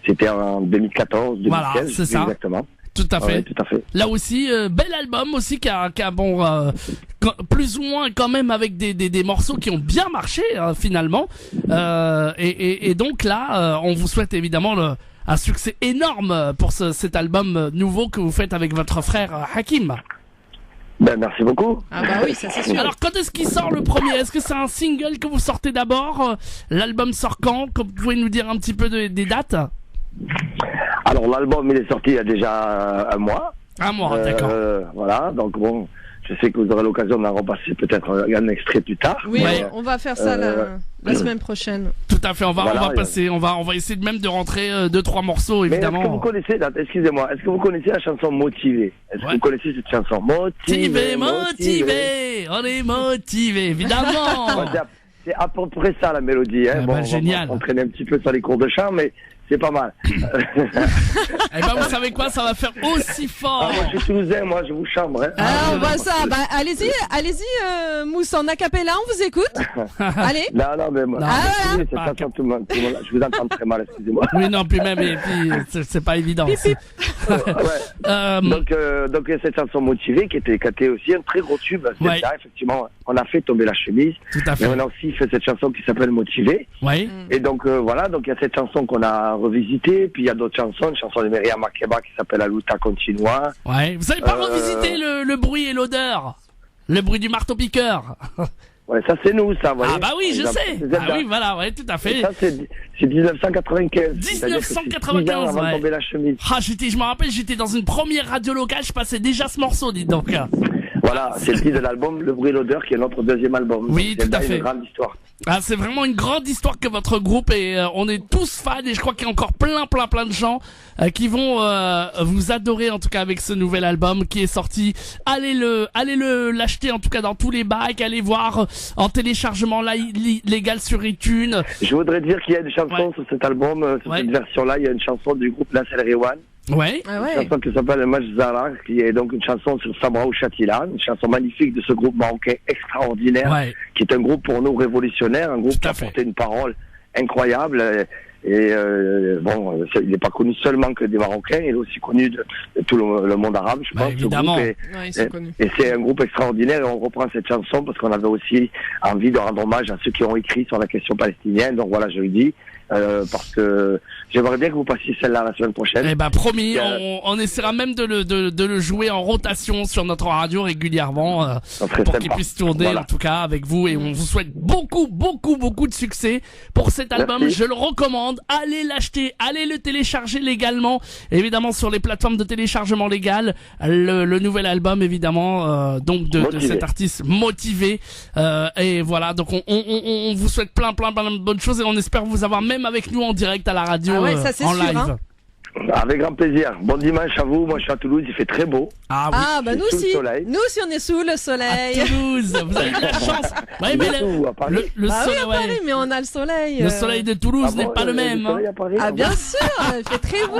C'était en 2014, 2015, voilà, c'est ça. Exactement. Tout à fait. Ouais, tout à fait. Là aussi, bel album aussi qui a plus ou moins quand même avec des morceaux qui ont bien marché finalement. Et donc là, on vous souhaite évidemment un succès énorme pour cet album nouveau que vous faites avec votre frère Hakim. Ben, merci beaucoup. Ah bah oui, ça c'est sûr. Alors quand est-ce qu'il sort le premier? Est-ce que c'est un single que vous sortez d'abord? L'album sort quand? Vous pouvez nous dire un petit peu des dates? Alors l'album il est sorti il y a déjà un mois. Un mois, d'accord. Voilà, donc bon, je sais que vous aurez l'occasion d'en repasser peut-être un extrait plus tard. Oui, on va faire ça la semaine prochaine. Tout à fait, on va passer, on va essayer même de rentrer 2-3 morceaux évidemment. Mais est-ce que vous connaissez, excusez-moi, est-ce que vous connaissez la chanson Motivé? Est-ce que vous connaissez cette chanson? Motivé, on est motivé, évidemment. C'est à peu près ça la mélodie, hein. Bon, génial. On traîne un petit peu sur les cours de chant, mais c'est pas mal. Eh ben vous savez quoi, ça va faire aussi fort. Moi je suis toulousain, moi je vous chambre. Hein. On voit ça. Allez-y, Mousse, en acapella, on vous écoute. Allez. Non, mais moi. Je vous entends très mal, excusez-moi. Oui, non, puis même, et puis c'est pas évident. Donc cette chanson Motivée qui était aussi un très gros tube. C'est ça, effectivement. On a fait tomber la chemise. Tout à fait. Mais on a aussi fait cette chanson qui s'appelle Motivée. Oui. Et donc voilà, donc il y a cette chanson qu'on a revisitée, puis il y a d'autres chansons, une chanson de Myriam Makeba qui s'appelle La Luta Continua. Ouais. Vous savez pas revisiter le bruit et l'odeur, le bruit du marteau-piqueur. Ouais, ça c'est nous, ça, vous voyez. Ah bah oui, je sais. Ah oui, voilà, ouais, tout à fait. Et ça c'est 1995. 1995, avant de tomber la chemise. Ah, je me rappelle, j'étais dans une première radio locale, je passais déjà ce morceau, dites donc. Voilà, c'est le titre de l'album Le Bruit et l'Odeur qui est notre deuxième album. Oui, tout à fait. C'est une grande histoire. Ah, c'est vraiment une grande histoire que votre groupe et on est tous fans et je crois qu'il y a encore plein de gens qui vont vous adorer en tout cas avec ce nouvel album qui est sorti. Allez l'acheter en tout cas dans tous les bacs, allez voir en téléchargement légal sur iTunes. Je voudrais dire qu'il y a une chanson sur cet album, sur cette version-là, il y a une chanson du groupe La Rewan. Ouais. Une chanson qui s'appelle Majzara, qui est donc une chanson sur Sabra ou Chatila, une chanson magnifique de ce groupe marocain extraordinaire, qui est un groupe pour nous révolutionnaire, un groupe qui a porté une parole incroyable. Et bon, il n'est pas connu seulement que des Marocains, il est aussi connu de tout le monde arabe, je pense. Évidemment. Et c'est un groupe extraordinaire et on reprend cette chanson parce qu'on avait aussi envie de rendre hommage à ceux qui ont écrit sur la question palestinienne. Donc voilà, je le dis. Parce que j'aimerais bien que vous passiez celle-là la semaine prochaine. Eh ben promis, on essaiera même de le jouer en rotation sur notre radio régulièrement pour qu'il puisse tourner en tout cas avec vous et on vous souhaite beaucoup de succès pour cet album. Merci. Je le recommande, allez l'acheter, allez le télécharger légalement, évidemment sur les plateformes de téléchargement légal, le nouvel album évidemment donc de cet artiste Motivé et voilà, donc on vous souhaite plein de bonnes choses et on espère vous avoir même avec nous en direct à la radio ça, en sûr, live. Hein. Avec grand plaisir. Bon dimanche à vous. Moi, je suis à Toulouse. Il fait très beau. Ah oui. Ah bah nous aussi. On est sous le soleil. À Toulouse. Vous avez de la chance. Ouais, mais le soleil. Oui, à Paris, mais on a le soleil. Le soleil de Toulouse n'est pas le même. Ah bien sûr. Il fait très beau.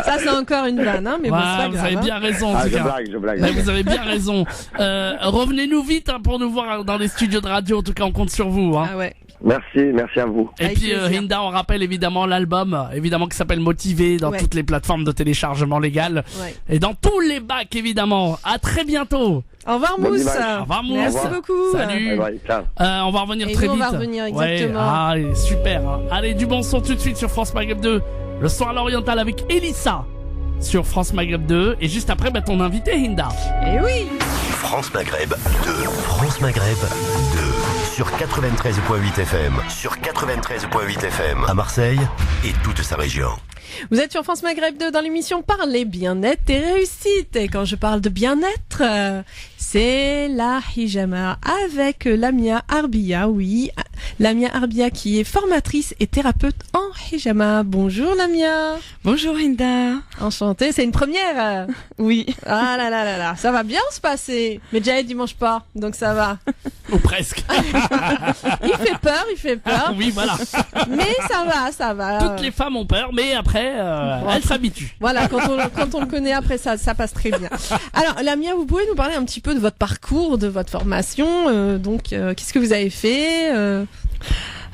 Ça c'est encore une vanne, hein, mais bon, c'est pas grave. Vous avez bien raison. En tout cas. Je blague. Ouais, vous avez bien raison. Revenez-nous vite pour nous voir dans les studios de radio. En tout cas, on compte sur vous. Hein. Ah ouais. Merci à vous. Et puis Hinda, on rappelle évidemment l'album, évidemment qui s'appelle Motivé dans toutes les plateformes de téléchargement légal et dans tous les bacs évidemment. À très bientôt. Au revoir Mousse. Au revoir Mousse. Merci beaucoup. Salut. On va revenir très vite. On va revenir exactement. Allez, super. Hein. Allez, du bon son tout de suite sur France Maghreb 2. Le son à l'oriental avec Elissa sur France Maghreb 2 et juste après ton invité Hinda. Eh oui. France Maghreb 2. France Maghreb 2. sur 93.8 FM. Sur 93.8 FM à Marseille et toute sa région. Vous êtes sur France Maghreb 2 dans l'émission Parler bien-être et réussite. Et quand je parle de bien-être, c'est la hijama avec Lamia Arbia. Oui, Lamia Arbia qui est formatrice et thérapeute en hijama. Bonjour Lamia. Bonjour Hinda. Enchantée, c'est une première. Oui. Ah là là là là, ça va bien se passer. Mais Jahed il mange pas, donc ça va. Ou presque. Il fait peur. Oui, voilà. Mais ça va. Toutes les femmes ont peur, mais après, elles s'habituent. Voilà, quand on le connaît après, ça passe très bien. Alors, Lamia, vous pouvez nous parler un petit peu de votre parcours, de votre formation. Qu'est-ce que vous avez fait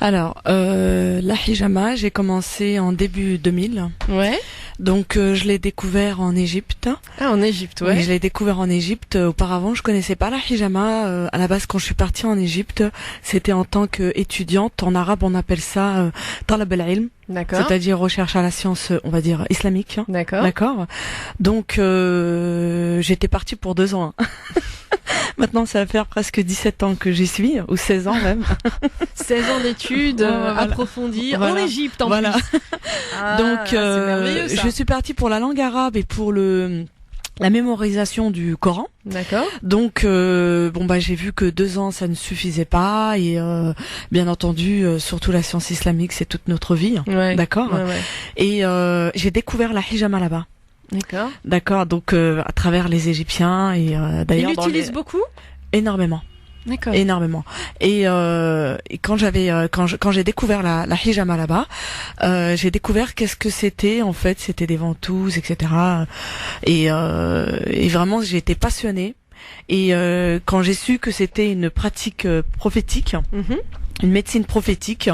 Alors, la hijama, j'ai commencé en début 2000. Ouais. Donc, je l'ai découvert en Égypte. Ah, en Égypte, ouais. Oui, je l'ai découvert en Égypte. Auparavant, je connaissais pas la hijama. À la base, quand je suis partie en Égypte, c'était en tant qu'étudiante. En arabe, on appelle ça talab al-ilm. D'accord. C'est-à-dire recherche à la science, on va dire, islamique. D'accord. Donc, j'étais partie pour 2 ans. Maintenant, ça va faire presque 17 ans que j'y suis, ou 16 ans même. 16 ans d'études approfondies en Égypte en plus. Ah, donc, c'est merveilleux, ça. je suis partie pour la langue arabe et pour la mémorisation du Coran. D'accord. Donc, j'ai vu que 2 ans, ça ne suffisait pas. Et bien entendu, surtout la science islamique, c'est toute notre vie. Ouais. D'accord. Ouais. Et j'ai découvert la hijama là-bas. D'accord, donc à travers les Égyptiens et d'ailleurs ils l'utilisent beaucoup. Énormément. D'accord. Énormément. Et quand j'ai découvert la hijama là-bas, j'ai découvert qu'est-ce que c'était en fait. C'était des ventouses, etc. Et vraiment j'ai été passionnée. Et quand j'ai su que c'était une pratique prophétique, une médecine prophétique,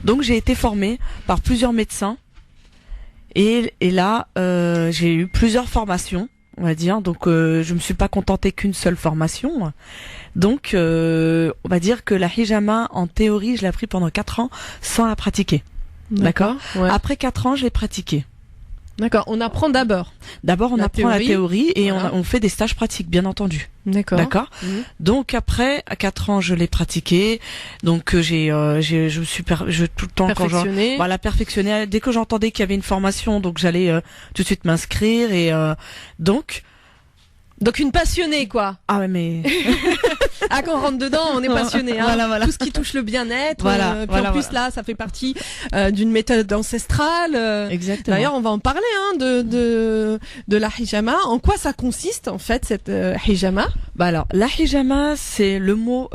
donc j'ai été formée par plusieurs médecins. Et là, j'ai eu plusieurs formations, on va dire. Donc, je me suis pas contentée qu'une seule formation. Donc, on va dire que la hijama, en théorie, je l'ai appris pendant 4 ans sans la pratiquer. D'accord. Ouais. Après 4 ans, je l'ai pratiquée. D'accord. On apprend d'abord. D'abord, on apprend la théorie et on fait des stages pratiques, bien entendu. D'accord. Donc après, à 4 ans, je l'ai pratiqué. Donc tout le temps perfectionné. Dès que j'entendais qu'il y avait une formation, donc j'allais tout de suite m'inscrire et donc une passionnée quoi. Ah ouais mais quand on rentre dedans, on est passionné. Hein. Voilà. Tout ce qui touche le bien-être. En plus là, ça fait partie d'une méthode ancestrale. Exactement. D'ailleurs, on va en parler de la hijama. En quoi ça consiste en fait cette hijama? Alors la hijama, c'est le mot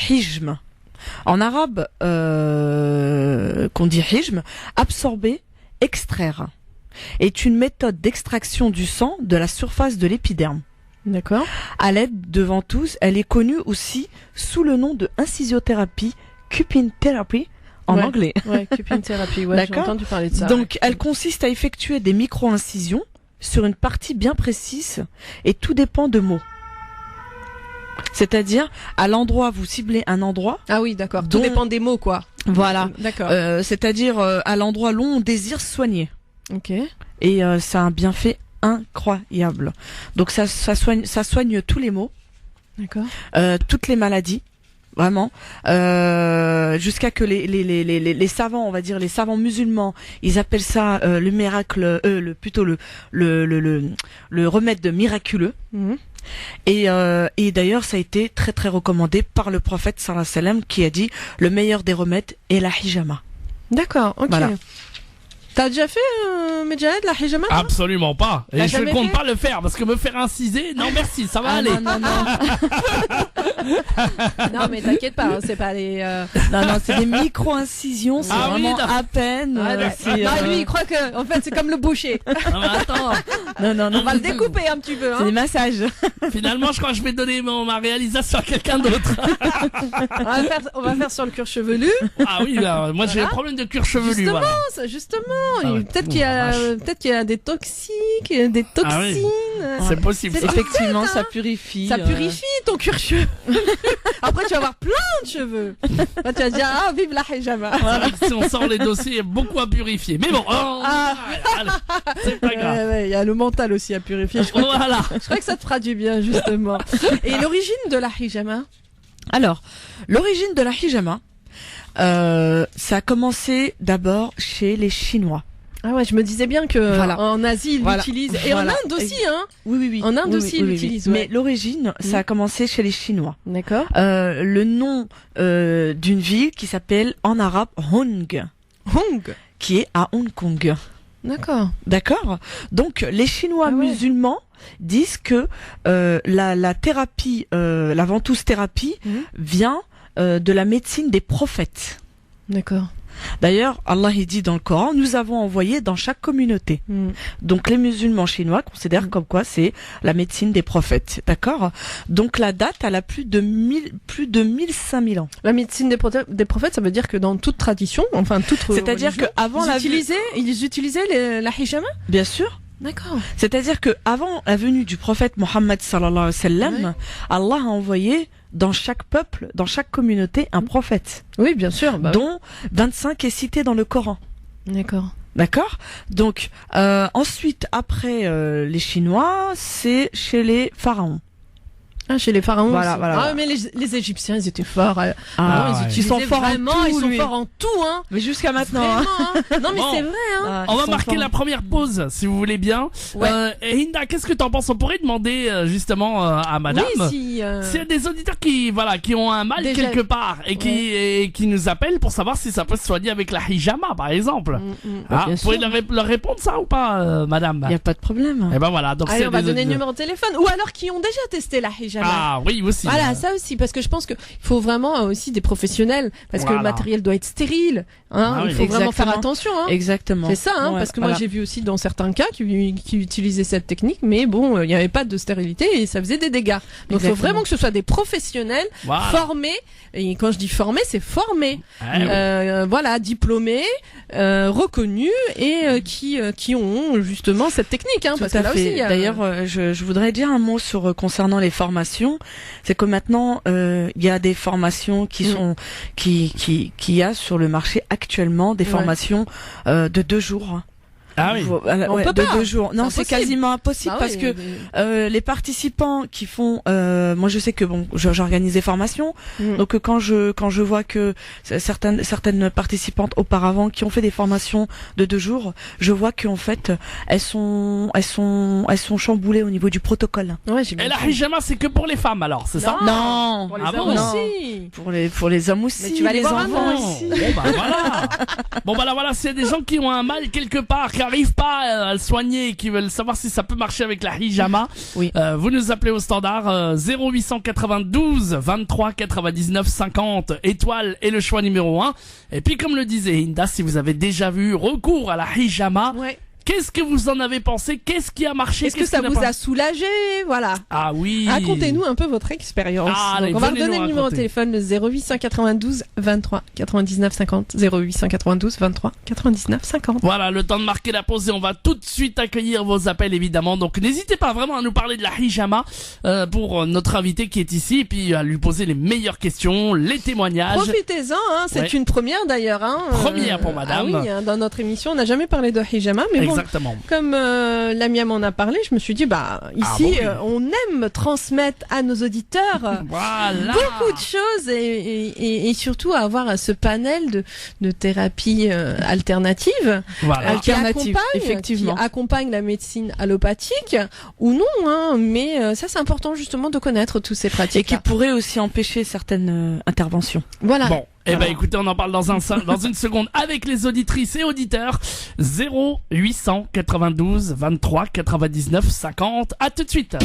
hijm. En arabe, qu'on dit hijm, absorber, extraire, est une méthode d'extraction du sang de la surface de l'épiderme. D'accord. À l'aide de ventouses, elle est connue aussi sous le nom de incisiothérapie, cupping therapy en anglais. Ouais, cupping therapy. Ouais, j'ai entendu parler de ça. Donc, elle consiste à effectuer des micro-incisions sur une partie bien précise et tout dépend de mots. C'est-à-dire, à l'endroit, vous ciblez un endroit. Ah oui, d'accord. Tout dépend des mots, quoi. Voilà. D'accord. C'est-à-dire, à l'endroit où on désire soigner. Ok. Et ça a un bienfait incroyable. Donc ça soigne tous les maux. D'accord. Toutes les maladies, vraiment. Jusqu'à que les savants, on va dire les savants musulmans, ils appellent ça le miracle, le remède miraculeux. Et d'ailleurs, ça a été très très recommandé par le prophète sallallahu alayhi wa sallam qui a dit le meilleur des remèdes est la hijama. D'accord. Ok. Voilà. T'as déjà fait Medjahed, la hijama? Absolument pas. Et je compte pas le faire parce que me faire inciser, non merci, ça va aller. Non. Non mais t'inquiète pas, c'est pas les. Non, c'est des micro-incisions, c'est vraiment à peine. Lui, il croit que, en fait, c'est comme le boucher. Non, mais attends. Non. On va le découper un petit peu. Hein. C'est des massages. Finalement, je crois que je vais donner ma réalisation à quelqu'un d'autre. On va faire sur le cuir chevelu. Ah oui, là, moi j'ai un problème de cuir chevelu. Justement. Peut-être qu'il y a des toxiques, des toxines. Ah oui. C'est possible. Effectivement, ça purifie. Ça purifie ton cuir chevelu. Après, tu vas avoir plein de cheveux. Là, tu vas dire, vive la hijama. Voilà, si on sort les dossiers, il y a beaucoup à purifier. Mais bon, allez, c'est pas grave. Il y a le mental aussi à purifier. Je crois que ça te fera du bien, justement. Et l'origine de la hijama? Alors, l'origine de la hijama, ça a commencé d'abord chez les Chinois. Ah ouais, je me disais bien que en Asie ils l'utilisent et en Inde aussi, hein. Oui. En Inde aussi ils l'utilisent. Mais l'origine, ça a commencé chez les Chinois. D'accord. Le nom d'une ville qui s'appelle en arabe Hong, qui est à Hong Kong. D'accord. Donc les Chinois musulmans disent que la thérapie, la ventouse thérapie vient de la médecine des prophètes. D'accord. D'ailleurs, Allah il dit dans le Coran, nous avons envoyé dans chaque communauté. Donc les musulmans chinois considèrent comme quoi c'est la médecine des prophètes, d'accord? Donc la date, elle a plus de 1500 ans. La médecine des prophètes, ça veut dire que dans toute tradition, enfin toute c'est-à-dire que avant ils utilisaient la hijama? Bien sûr. D'accord. C'est-à-dire que avant la venue du prophète Mohammed sallallahu alayhi wa sallam, Allah a envoyé dans chaque peuple, dans chaque communauté, un prophète. Oui, bien sûr. Dont 25 est cité dans le Coran. D'accord. Donc, ensuite, après les Chinois, c'est chez les pharaons. Ah, chez les pharaons. Voilà. Mais les Égyptiens, ils étaient forts. Ils sont forts vraiment, en tout. Ils sont forts en tout, hein. Mais jusqu'à maintenant. Non, mais c'est vrai, hein. On va marquer la première pause, si vous voulez bien. Hinda, qu'est-ce que t'en penses? On pourrait demander justement à Madame s'il y a des auditeurs qui ont un mal quelque part et qui nous appellent pour savoir si ça peut se soigner avec la hijama, par exemple. Vous pouvez leur répondre ça ou pas, Madame? Il n'y a pas de problème. Et ben voilà. Donc allez, on va donner le numéro de téléphone. Ou alors qui ont déjà testé la hijama. Ah oui, aussi. Voilà, ça aussi, parce que je pense qu'il faut vraiment aussi des professionnels, parce que le matériel doit être stérile. Hein, il faut vraiment faire attention. Hein. Exactement. C'est ça, hein, parce que moi j'ai vu aussi dans certains cas qui utilisaient cette technique, mais bon, il n'y avait pas de stérilité et ça faisait des dégâts. Donc il faut vraiment que ce soit des professionnels formés. Et quand je dis formés, c'est formés, diplômés, reconnus et qui ont justement cette technique. Hein, parce que là aussi, d'ailleurs, je voudrais dire un mot concernant les formations. C'est que maintenant il y a des formations qui sont qui y a sur le marché actuellement des formations de 2 jours. Ah oui. On peut pas. 2 jours. Non, c'est quasiment impossible parce que les participants qui font, moi je sais que j'organise des formations, donc quand je vois que certaines participantes auparavant qui ont fait des formations de 2 jours, je vois qu'en fait elles sont chamboulées au niveau du protocole. Et la hijama c'est que pour les femmes alors, c'est ça? Non. Pour les hommes aussi. Pour les hommes aussi. Mais tu vas les enfants aussi. Bon bah voilà, s'il y a des gens qui ont un mal quelque part, qui n'arrivent pas à le soigner et qui veulent savoir si ça peut marcher avec la hijama, vous nous appelez au standard 0892 23 99 50 étoile et le choix numéro 1. Et puis comme le disait Hinda, si vous avez déjà vu recours à la hijama, qu'est-ce que vous en avez pensé? Qu'est-ce qui a marché? Est-ce que ça vous a soulagé? Voilà. Ah oui. Racontez-nous un peu votre expérience. Donc on va redonner le numéro de téléphone, le 0892 23 99 50. 0892 23 99 50. Voilà, le temps de marquer la pause et on va tout de suite accueillir vos appels évidemment. Donc n'hésitez pas vraiment à nous parler de la hijama pour notre invité qui est ici et puis à lui poser les meilleures questions, les témoignages. Profitez-en, hein, c'est une première d'ailleurs. Hein, première pour Madame. Ah oui, dans notre émission on n'a jamais parlé de hijama, mais exactement. Comme Lamia m'en a parlé, je me suis dit ici on aime transmettre à nos auditeurs beaucoup de choses et surtout avoir ce panel de thérapies alternatives qui accompagnent la médecine allopathique ou non, hein, mais ça c'est important justement de connaître tous ces pratiques et qui pourraient aussi empêcher certaines interventions. Voilà. Bon. Eh ben écoutez, on en parle dans une seconde avec les auditrices et auditeurs. 0892 23 99 50. À tout de suite.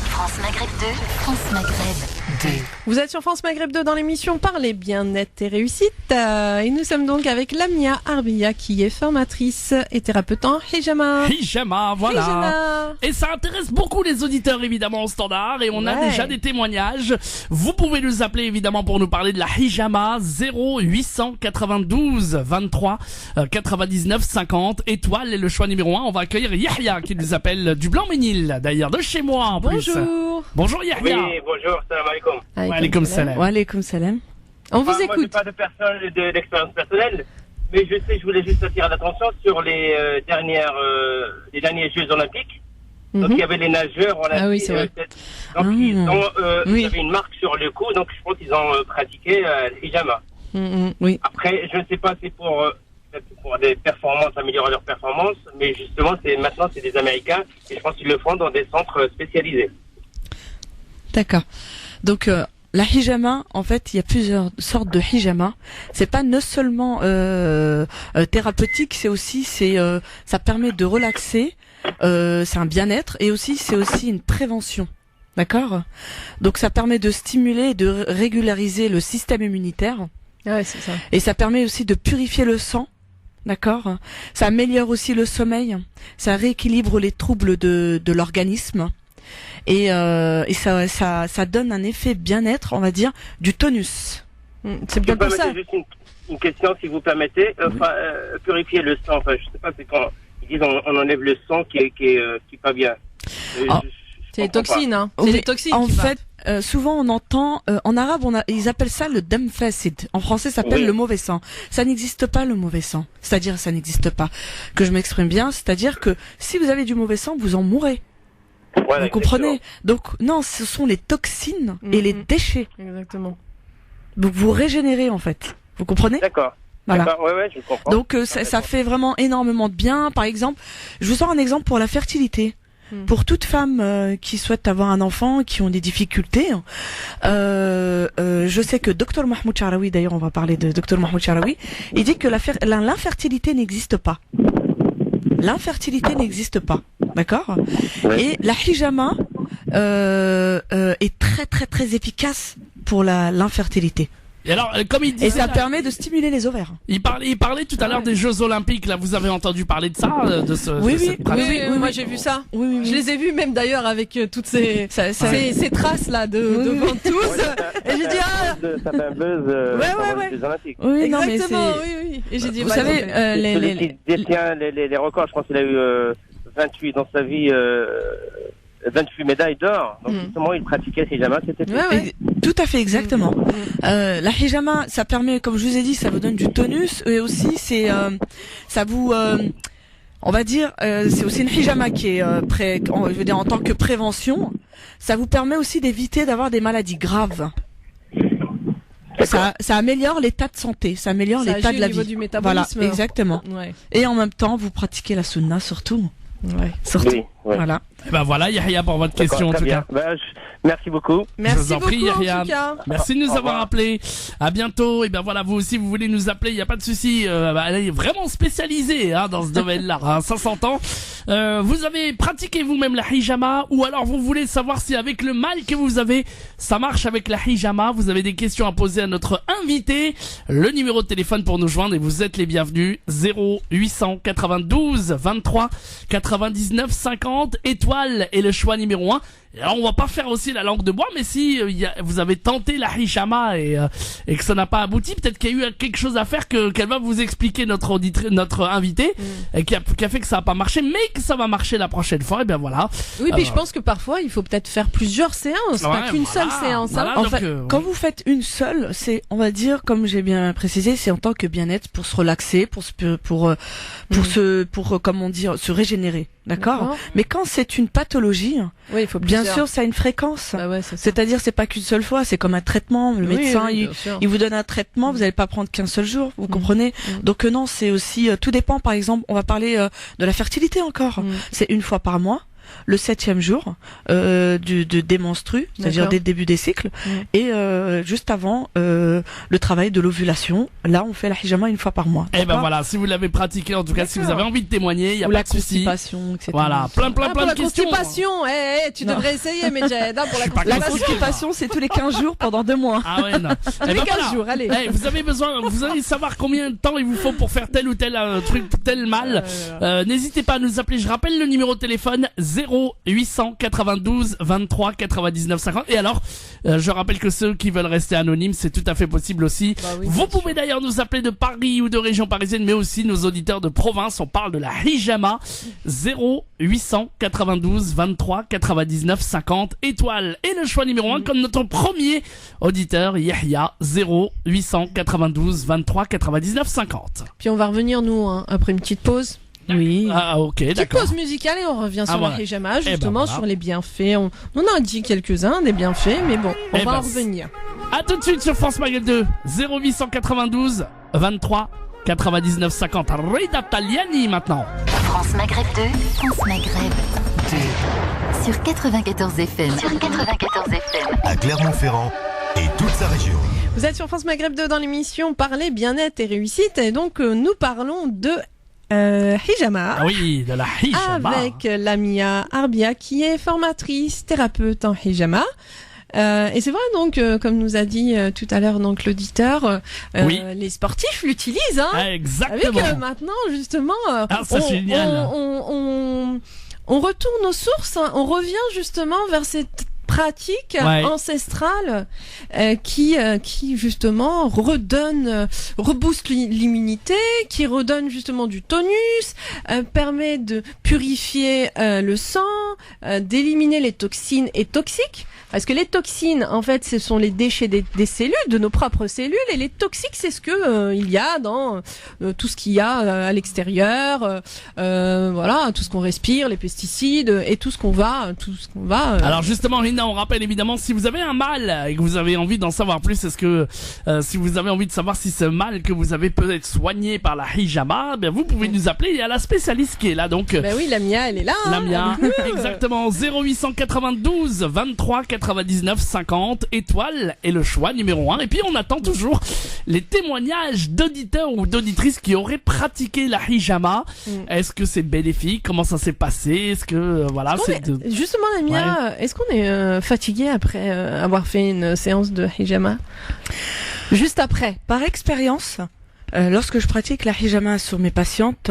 France Maghreb 2, France Maghreb 2. Vous êtes sur France Maghreb 2 dans l'émission Parler bien-être et réussite. Et nous sommes donc avec Lamia Arbia qui est formatrice et thérapeute en hijama. Hijama, voilà. Hijama. Et ça intéresse beaucoup les auditeurs évidemment au standard et on a déjà des témoignages. Vous pouvez nous appeler évidemment pour nous parler de la hijama 0892 23 99 50 étoile et le choix numéro 1. On va accueillir Yahya qui nous appelle du Blanc-Ménil d'ailleurs de chez moi en plus. Bonjour Yahya. Oui, bonjour, salam alaikum. Wa alaikum salam. Wa alaikum salam. On vous écoute. Moi, j'ai pas d'expérience personnelle, mais je voulais juste attirer l'attention sur les derniers Jeux Olympiques. Donc il y avait les nageurs, on a oui, c'est vrai. Donc il y avait une marque sur le cou, donc je pense qu'ils ont pratiqué le hijama. Oui. Après, je ne sais pas, c'est pour des performances, améliorer leurs performances, mais justement, maintenant c'est des Américains et je pense qu'ils le font dans des centres spécialisés. D'accord. Donc la hijama, en fait, il y a plusieurs sortes de hijama. C'est pas non seulement thérapeutique, c'est aussi ça permet de relaxer, c'est un bien-être et aussi c'est aussi une prévention. D'accord ? Donc ça permet de stimuler et de régulariser le système immunitaire. Ouais, c'est ça. Et ça permet aussi de purifier le sang. D'accord ? Ça améliore aussi le sommeil, ça rééquilibre les troubles de l'organisme. Et ça donne un effet bien-être, on va dire, du tonus. C'est bien pour ça. Juste une question, si vous permettez. Purifier le sang, je sais pas, c'est quand ils disent on enlève le sang qui est pas bien. C'est les toxines, hein. C'est les toxines. En fait, souvent on entend, en arabe, ils appellent ça le dam fasid. En français, ça s'appelle le mauvais sang. Ça n'existe pas, le mauvais sang. C'est-à-dire, ça n'existe pas. Que je m'exprime bien, c'est-à-dire que si vous avez du mauvais sang, vous en mourrez. Voilà, vous comprenez ? Donc non, ce sont les toxines et les déchets. Exactement. Donc vous régénérez en fait. Vous comprenez ? D'accord. Voilà. D'accord. Ouais, je comprends. Donc ça fait vraiment énormément de bien. Par exemple, je vous sors un exemple pour la fertilité. Pour toute femme qui souhaite avoir un enfant, qui ont des difficultés, je sais que Dr Mahmoud Charaoui, d'ailleurs on va parler de Dr Mahmoud Charaoui, il dit que l'infertilité n'existe pas. L'infertilité n'existe pas, d'accord ? Et la hijama est très très très efficace pour l'infertilité. Et alors, comme il disait, et ça permet de stimuler les ovaires. Il parlait tout à l'heure des Jeux Olympiques. Là, vous avez entendu parler de ça, Oui, moi j'ai vu ça. Oui. Je les ai vus même d'ailleurs avec toutes ces traces là de ventouses. Et j'ai dit ça fait un buzz. Ouais. Des Olympiques. Oui, exactement. Oui. Et j'ai dit, vous savez, celui qui détient les records, je pense qu'il a eu 28 dans sa vie. 28 médailles d'or. Donc justement, il pratiquait le hijama, c'était tout à fait, exactement. La hijama, ça permet, comme je vous ai dit, ça vous donne du tonus et aussi ça vous on va dire c'est aussi une hijama qui est je veux dire en tant que prévention, ça vous permet aussi d'éviter d'avoir des maladies graves. Ça améliore l'état de santé, ça améliore l'état de la vie. Du métabolisme. Voilà, exactement. Ouais. Et en même temps, vous pratiquez la sunna surtout. Ouais. Surtout. Oui. Voilà. Et ben voilà, Yahya, pour votre question en tout cas. Merci beaucoup. Merci je vous en prie, beaucoup, Yahya. en tout cas. Merci de nous avoir appelés. À bientôt. Et ben voilà, vous aussi, vous voulez nous appeler, il y a pas de souci. Elle est vraiment spécialisée dans ce domaine-là. Ça s'entend. Vous avez pratiqué vous-même la hijama, ou alors vous voulez savoir si avec le mal que vous avez, ça marche avec la hijama. Vous avez des questions à poser à notre invité. Le numéro de téléphone pour nous joindre, et vous êtes les bienvenus. 0892 23 99 50 étoile est le choix numéro 1. Et alors on va pas faire aussi la langue de bois, mais si vous avez tenté la hijama et que ça n'a pas abouti, peut-être qu'il y a eu quelque chose à faire qu'elle va vous expliquer notre invité, et qui a fait que ça a pas marché, mais que ça va marcher la prochaine fois. Et bien voilà. Oui, puis je pense que parfois il faut peut-être faire plusieurs séances, pas qu'une seule séance. Voilà, en donc, fait, quand vous faites une seule, c'est, on va dire, comme j'ai bien précisé, c'est en tant que bien-être, pour se relaxer, pour comment dire, se régénérer. D'accord. Mais quand c'est une pathologie, il faut bien sûr, ça a une fréquence. Bah ouais, c'est-à-dire, c'est pas qu'une seule fois, c'est comme un traitement. Le médecin, il vous donne un traitement, vous n'allez pas prendre qu'un seul jour, vous comprenez. Donc non, c'est aussi, tout dépend. Par exemple, on va parler de la fertilité encore. C'est une fois par mois. Le 7e jour des menstrues, c'est-à-dire dès le début des cycles, et juste avant le travail de l'ovulation. Là, on fait la hijama une fois par mois. Et ben voilà, si vous l'avez pratiqué, en tout cas, si vous avez envie de témoigner, il y a pas de souci. La constipation, etc. Voilà, plein de questions. La constipation, tu devrais essayer, mais pour la constipation, c'est tous les 15 jours pendant 2 mois. Ah ouais, non. Tous les 15 jours, allez. Vous allez savoir combien de temps il vous faut pour faire tel ou tel truc, tel mal. N'hésitez pas à nous appeler. Je rappelle le numéro de téléphone 0892 23 99 50. Et alors, je rappelle que ceux qui veulent rester anonymes, c'est tout à fait possible aussi. Vous pouvez d'ailleurs nous appeler de Paris ou de région parisienne, mais aussi nos auditeurs de province. On parle de la hijama. 0892 23 99 50 étoile. Et le choix numéro 1 comme notre premier auditeur, Yahya. 0892 23 99 50. Puis on va revenir nous après une petite pause. Oui. Ah, ok, Petite d'accord. pause musicale et on revient sur voilà. la hijama, justement, voilà. sur les bienfaits. On en a dit quelques-uns des bienfaits, mais bon, on va en revenir. À tout de suite sur France Maghreb 2, 0892 23 99 50. Reda Taliani maintenant. France Maghreb 2, France Maghreb 2. Sur 94 FM. Sur 94 FM. À Clermont-Ferrand et toute sa région. Vous êtes sur France Maghreb 2 dans l'émission Parler bien-être et réussite. Et donc, nous parlons de hijama. Ah oui, de la hijama. Avec Lamia Arbia, qui est formatrice, thérapeute en hijama. Et c'est vrai donc, comme nous a dit tout à l'heure donc l'auditeur, oui. Les sportifs l'utilisent. Hein, exactement. Avec maintenant justement, génial. On retourne aux sources, hein, on revient justement vers cette pratique ancestrale qui justement rebooste l'immunité, qui redonne justement du tonus, permet de purifier le sang, d'éliminer les toxines et toxiques. Parce que les toxines, en fait, ce sont les déchets des cellules, de nos propres cellules, et les toxiques, c'est ce que il y a dans tout ce qu'il y a à l'extérieur, voilà, tout ce qu'on respire, les pesticides et tout ce qu'on va. Alors justement, Rina, on rappelle évidemment, si vous avez un mal et que vous avez envie d'en savoir plus, est-ce que si vous avez envie de savoir si ce mal que vous avez peut être soigné par la hijama, ben vous pouvez nous appeler. Il y a la spécialiste qui est là, donc. Ben oui, Lamia, elle est là. Lamia, exactement. 0892 23 99 50 étoiles est le choix numéro 1. Et puis on attend toujours les témoignages d'auditeurs ou d'auditrices qui auraient pratiqué la hijama. Est-ce que c'est bénéfique? Comment ça s'est passé? Est-ce que voilà, justement, Lamia, est-ce qu'on est fatigué après avoir fait une séance de hijama? Juste après. Par expérience, lorsque je pratique la hijama sur mes patientes,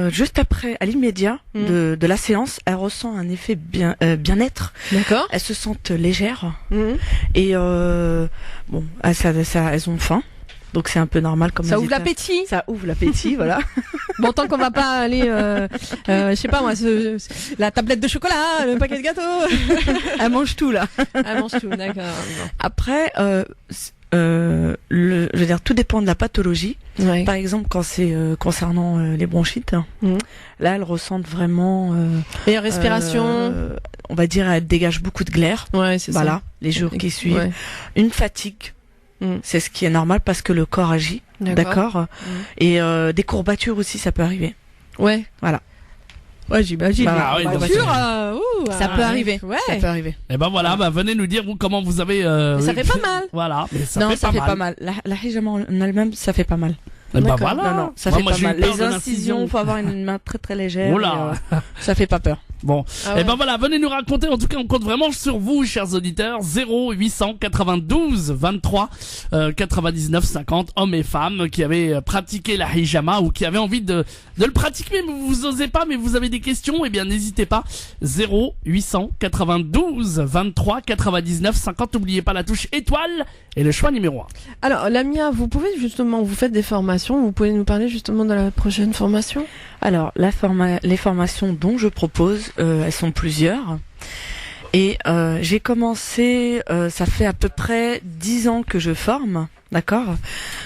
juste après, à l'immédiat de la séance, elles ressentent un effet bien-être. D'accord. Elles se sentent légères. Et bon, elles ont faim. Donc c'est un peu normal comme ça ouvre l'appétit. Ça ouvre l'appétit, voilà. Bon, tant qu'on va pas aller, je sais pas moi, la tablette de chocolat, le paquet de gâteaux. Elle mange tout là. Elle mange tout, d'accord. Après, je veux dire, tout dépend de la pathologie. Ouais. Par exemple, quand c'est concernant les bronchites, là, elles ressentent vraiment. Et respiration. On va dire, elles dégagent beaucoup de glaire. Ouais, c'est voilà, ça. les jours qui suivent. Une fatigue. C'est ce qui est normal parce que le corps agit, d'accord. Et des courbatures aussi, ça peut arriver. Ouais, voilà. Ouais, j'imagine. Bah, ça peut arriver. Ouais. Ça peut arriver. Et ben voilà, venez nous dire comment vous avez. Ça fait pas mal. Voilà. Mais ça fait pas mal. La hijama en elle-même, ça fait pas mal. Bah voilà. Non, ça fait pas mal. Les incisions, faut avoir une main très très légère. Oula. Ça fait pas peur. Bon, et ben voilà, venez nous raconter. En tout cas, on compte vraiment sur vous, chers auditeurs. 0892 23 99 50, hommes et femmes qui avaient pratiqué la hijama ou qui avaient envie de le pratiquer, mais vous osez pas, mais vous avez des questions. Eh bien, n'hésitez pas. 0892 23 99 50. N'oubliez pas la touche étoile et le choix numéro 1. Alors, Lamia, vous pouvez justement, vous faites des formations. Vous pouvez nous parler justement de la prochaine formation? Alors, les formations dont je propose, elles sont plusieurs. Et j'ai commencé, ça fait à peu près 10 ans que je forme, d'accord.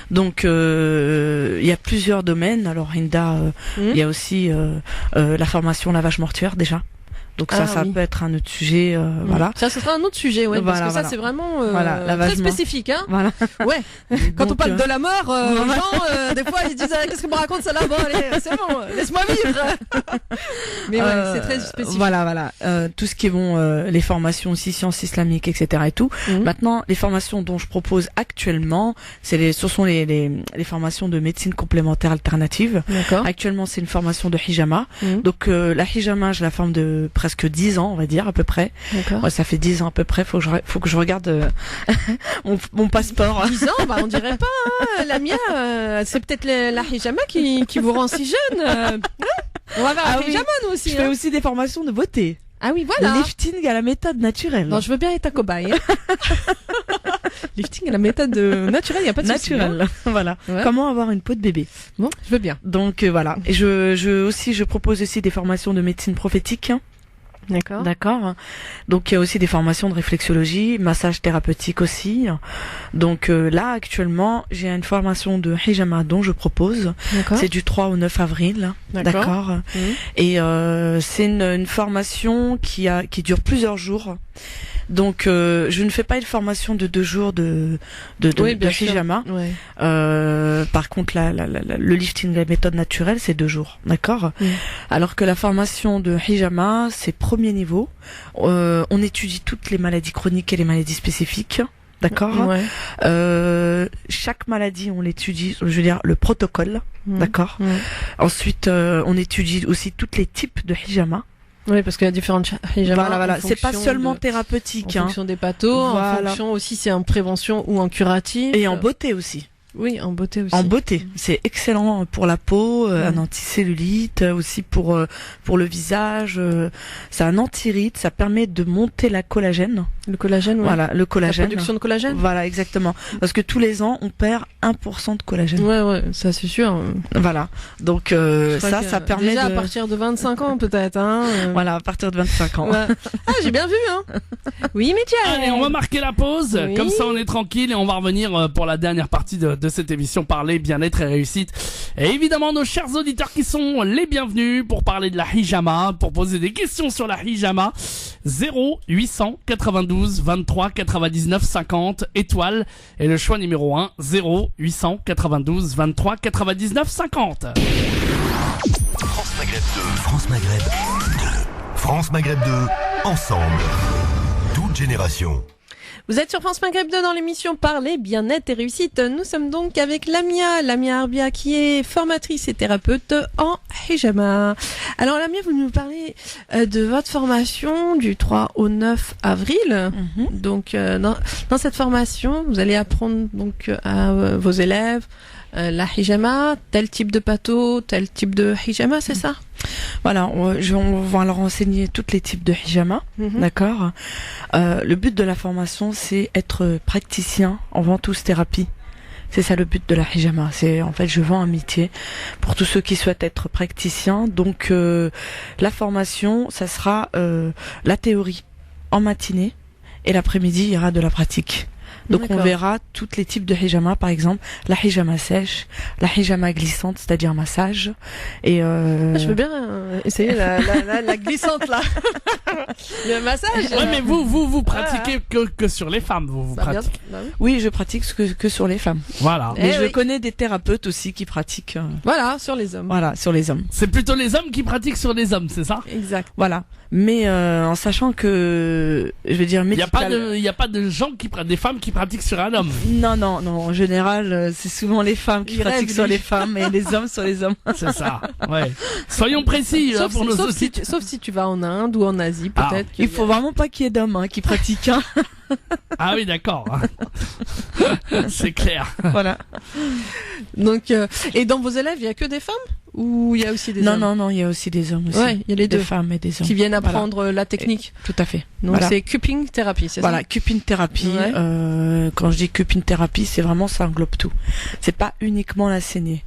Donc, il y a plusieurs domaines. Alors, Hinda, il y a aussi la formation lavage mortuaire déjà. Donc ça peut être un autre sujet, voilà. Ça, ce sera un autre sujet, ouais, voilà, parce que ça, c'est vraiment très spécifique, hein. Voilà. Ouais. Quand on parle de la mort, les gens, des fois, ils disent qu'est-ce que me raconte ça là? Bon, allez, c'est bon, laisse-moi vivre. Mais ouais, c'est très spécifique. Voilà. Tout ce qui est les formations aussi sciences islamiques, etc. et tout. Maintenant, les formations dont je propose actuellement, ce sont les formations de médecine complémentaire alternative. D'accord. Actuellement, c'est une formation de hijama. Donc la hijama, je la forme de presque 10 ans, on va dire, à peu près. D'accord. Ouais, ça fait 10 ans à peu près. Faut que je regarde mon passeport. 10 ans, on dirait pas, hein, Lamia. C'est peut-être la hijama qui vous rend si jeune. On va vers la hijama, nous aussi. Je fais aussi des formations de beauté. Ah oui, voilà. Le lifting à la méthode naturelle. Non, je veux bien être ta cobaye. Lifting à la méthode naturelle, il n'y a pas de souci. Naturelle, voilà. Ouais. Comment avoir une peau de bébé. Bon, je veux bien. Donc voilà. Et je propose aussi des formations de médecine prophétique. D'accord. Donc il y a aussi des formations de réflexologie, massage thérapeutique aussi. Donc là actuellement, j'ai une formation de hijama dont je propose. C'est du 3 au 9 avril. D'accord. Et c'est une formation qui dure plusieurs jours. Donc je ne fais pas une formation de 2 jours de hijama. Par contre le lifting, la méthode naturelle, c'est 2 jours, d'accord. Alors que la formation de hijama, c'est premier niveau. On étudie toutes les maladies chroniques et les maladies spécifiques. D'accord. Chaque maladie, on l'étudie, je veux dire le protocole, d'accord. Ensuite, on étudie aussi tous les types de hijama. Oui, parce qu'il y a différentes hijamas. Voilà. C'est pas seulement thérapeutique. En fonction des pathos, en fonction aussi c'est en prévention ou en curatif. Et en beauté aussi. Oui, en beauté aussi. En beauté, c'est excellent pour la peau, un anticellulite, aussi pour le visage. C'est un anti-ride, ça permet de monter la collagène. Le collagène, oui. Voilà, le collagène. La production de collagène. Voilà, exactement. Parce que tous les ans, on perd 1% de collagène. Ouais, ça c'est sûr. Voilà. Donc ça permet déjà à partir de 25 ans peut-être. Voilà, à partir de 25 ans. Ouais. Ah, j'ai bien vu. Oui, Mitchell. Allez, on va marquer la pause. Oui. Comme ça, on est tranquille et on va revenir pour la dernière partie de cette émission parler bien-être et réussite. Et évidemment, nos chers auditeurs qui sont les bienvenus pour parler de la hijama, pour poser des questions sur la hijama. 0892 23 99 50 étoiles et le choix numéro 1 0892 23 99 50. France Maghreb 2, France Maghreb 2, France Maghreb 2, ensemble, toute génération. Vous êtes sur France Maghreb 2 dans l'émission Parler, bien-être et réussite. Nous sommes donc avec Lamia Arbia qui est formatrice et thérapeute en hijama. Alors Lamia, vous nous parlez de votre formation du 3 au 9 avril. Donc dans cette formation, vous allez apprendre donc à vos élèves la hijama, tel type de pato, tel type de hijama, c'est ça? Voilà, on va leur enseigner tous les types de hijama, d'accord. Le but de la formation, c'est être praticien en ventouse thérapie. C'est ça le but de la hijama. C'est en fait, je vends un métier pour tous ceux qui souhaitent être praticiens. Donc, la formation, ça sera la théorie en matinée et l'après-midi, il y aura de la pratique. Donc on verra tous les types de hijama, par exemple la hijama sèche, la hijama glissante, c'est-à-dire massage. Et je veux bien essayer la glissante là. Le massage. Ouais, mais vous pratiquez que sur les femmes, vous pratiquez. Oui, je pratique que sur les femmes. Voilà. Mais je connais des thérapeutes aussi qui pratiquent. Voilà, sur les hommes. Voilà, sur les hommes. C'est plutôt les hommes qui pratiquent sur les hommes, c'est ça? Exact. Voilà. Mais en sachant que, je veux dire, il y a pas de gens des femmes qui pratiquent sur un homme. Non. En général, c'est souvent les femmes qui pratiquent sur les femmes et les hommes sur les hommes. C'est ça. Ouais. Soyons précis pour nos auditeurs. Sauf si tu vas en Inde ou en Asie, peut-être. Il faut vraiment pas qu'il y ait d'hommes qui pratiquent. Ah oui, d'accord. C'est clair. Voilà. Donc, et dans vos élèves, il y a que des femmes ou il y a aussi des hommes? Non, il y a aussi des hommes aussi. Ouais, il y a les deux. Des femmes et des hommes. Qui viennent apprendre la technique. Tout à fait. Donc c'est cupping thérapie, c'est ça? Voilà, cupping thérapie. Ouais. Quand je dis cupping thérapie, c'est vraiment, ça englobe tout. C'est pas uniquement la saignée.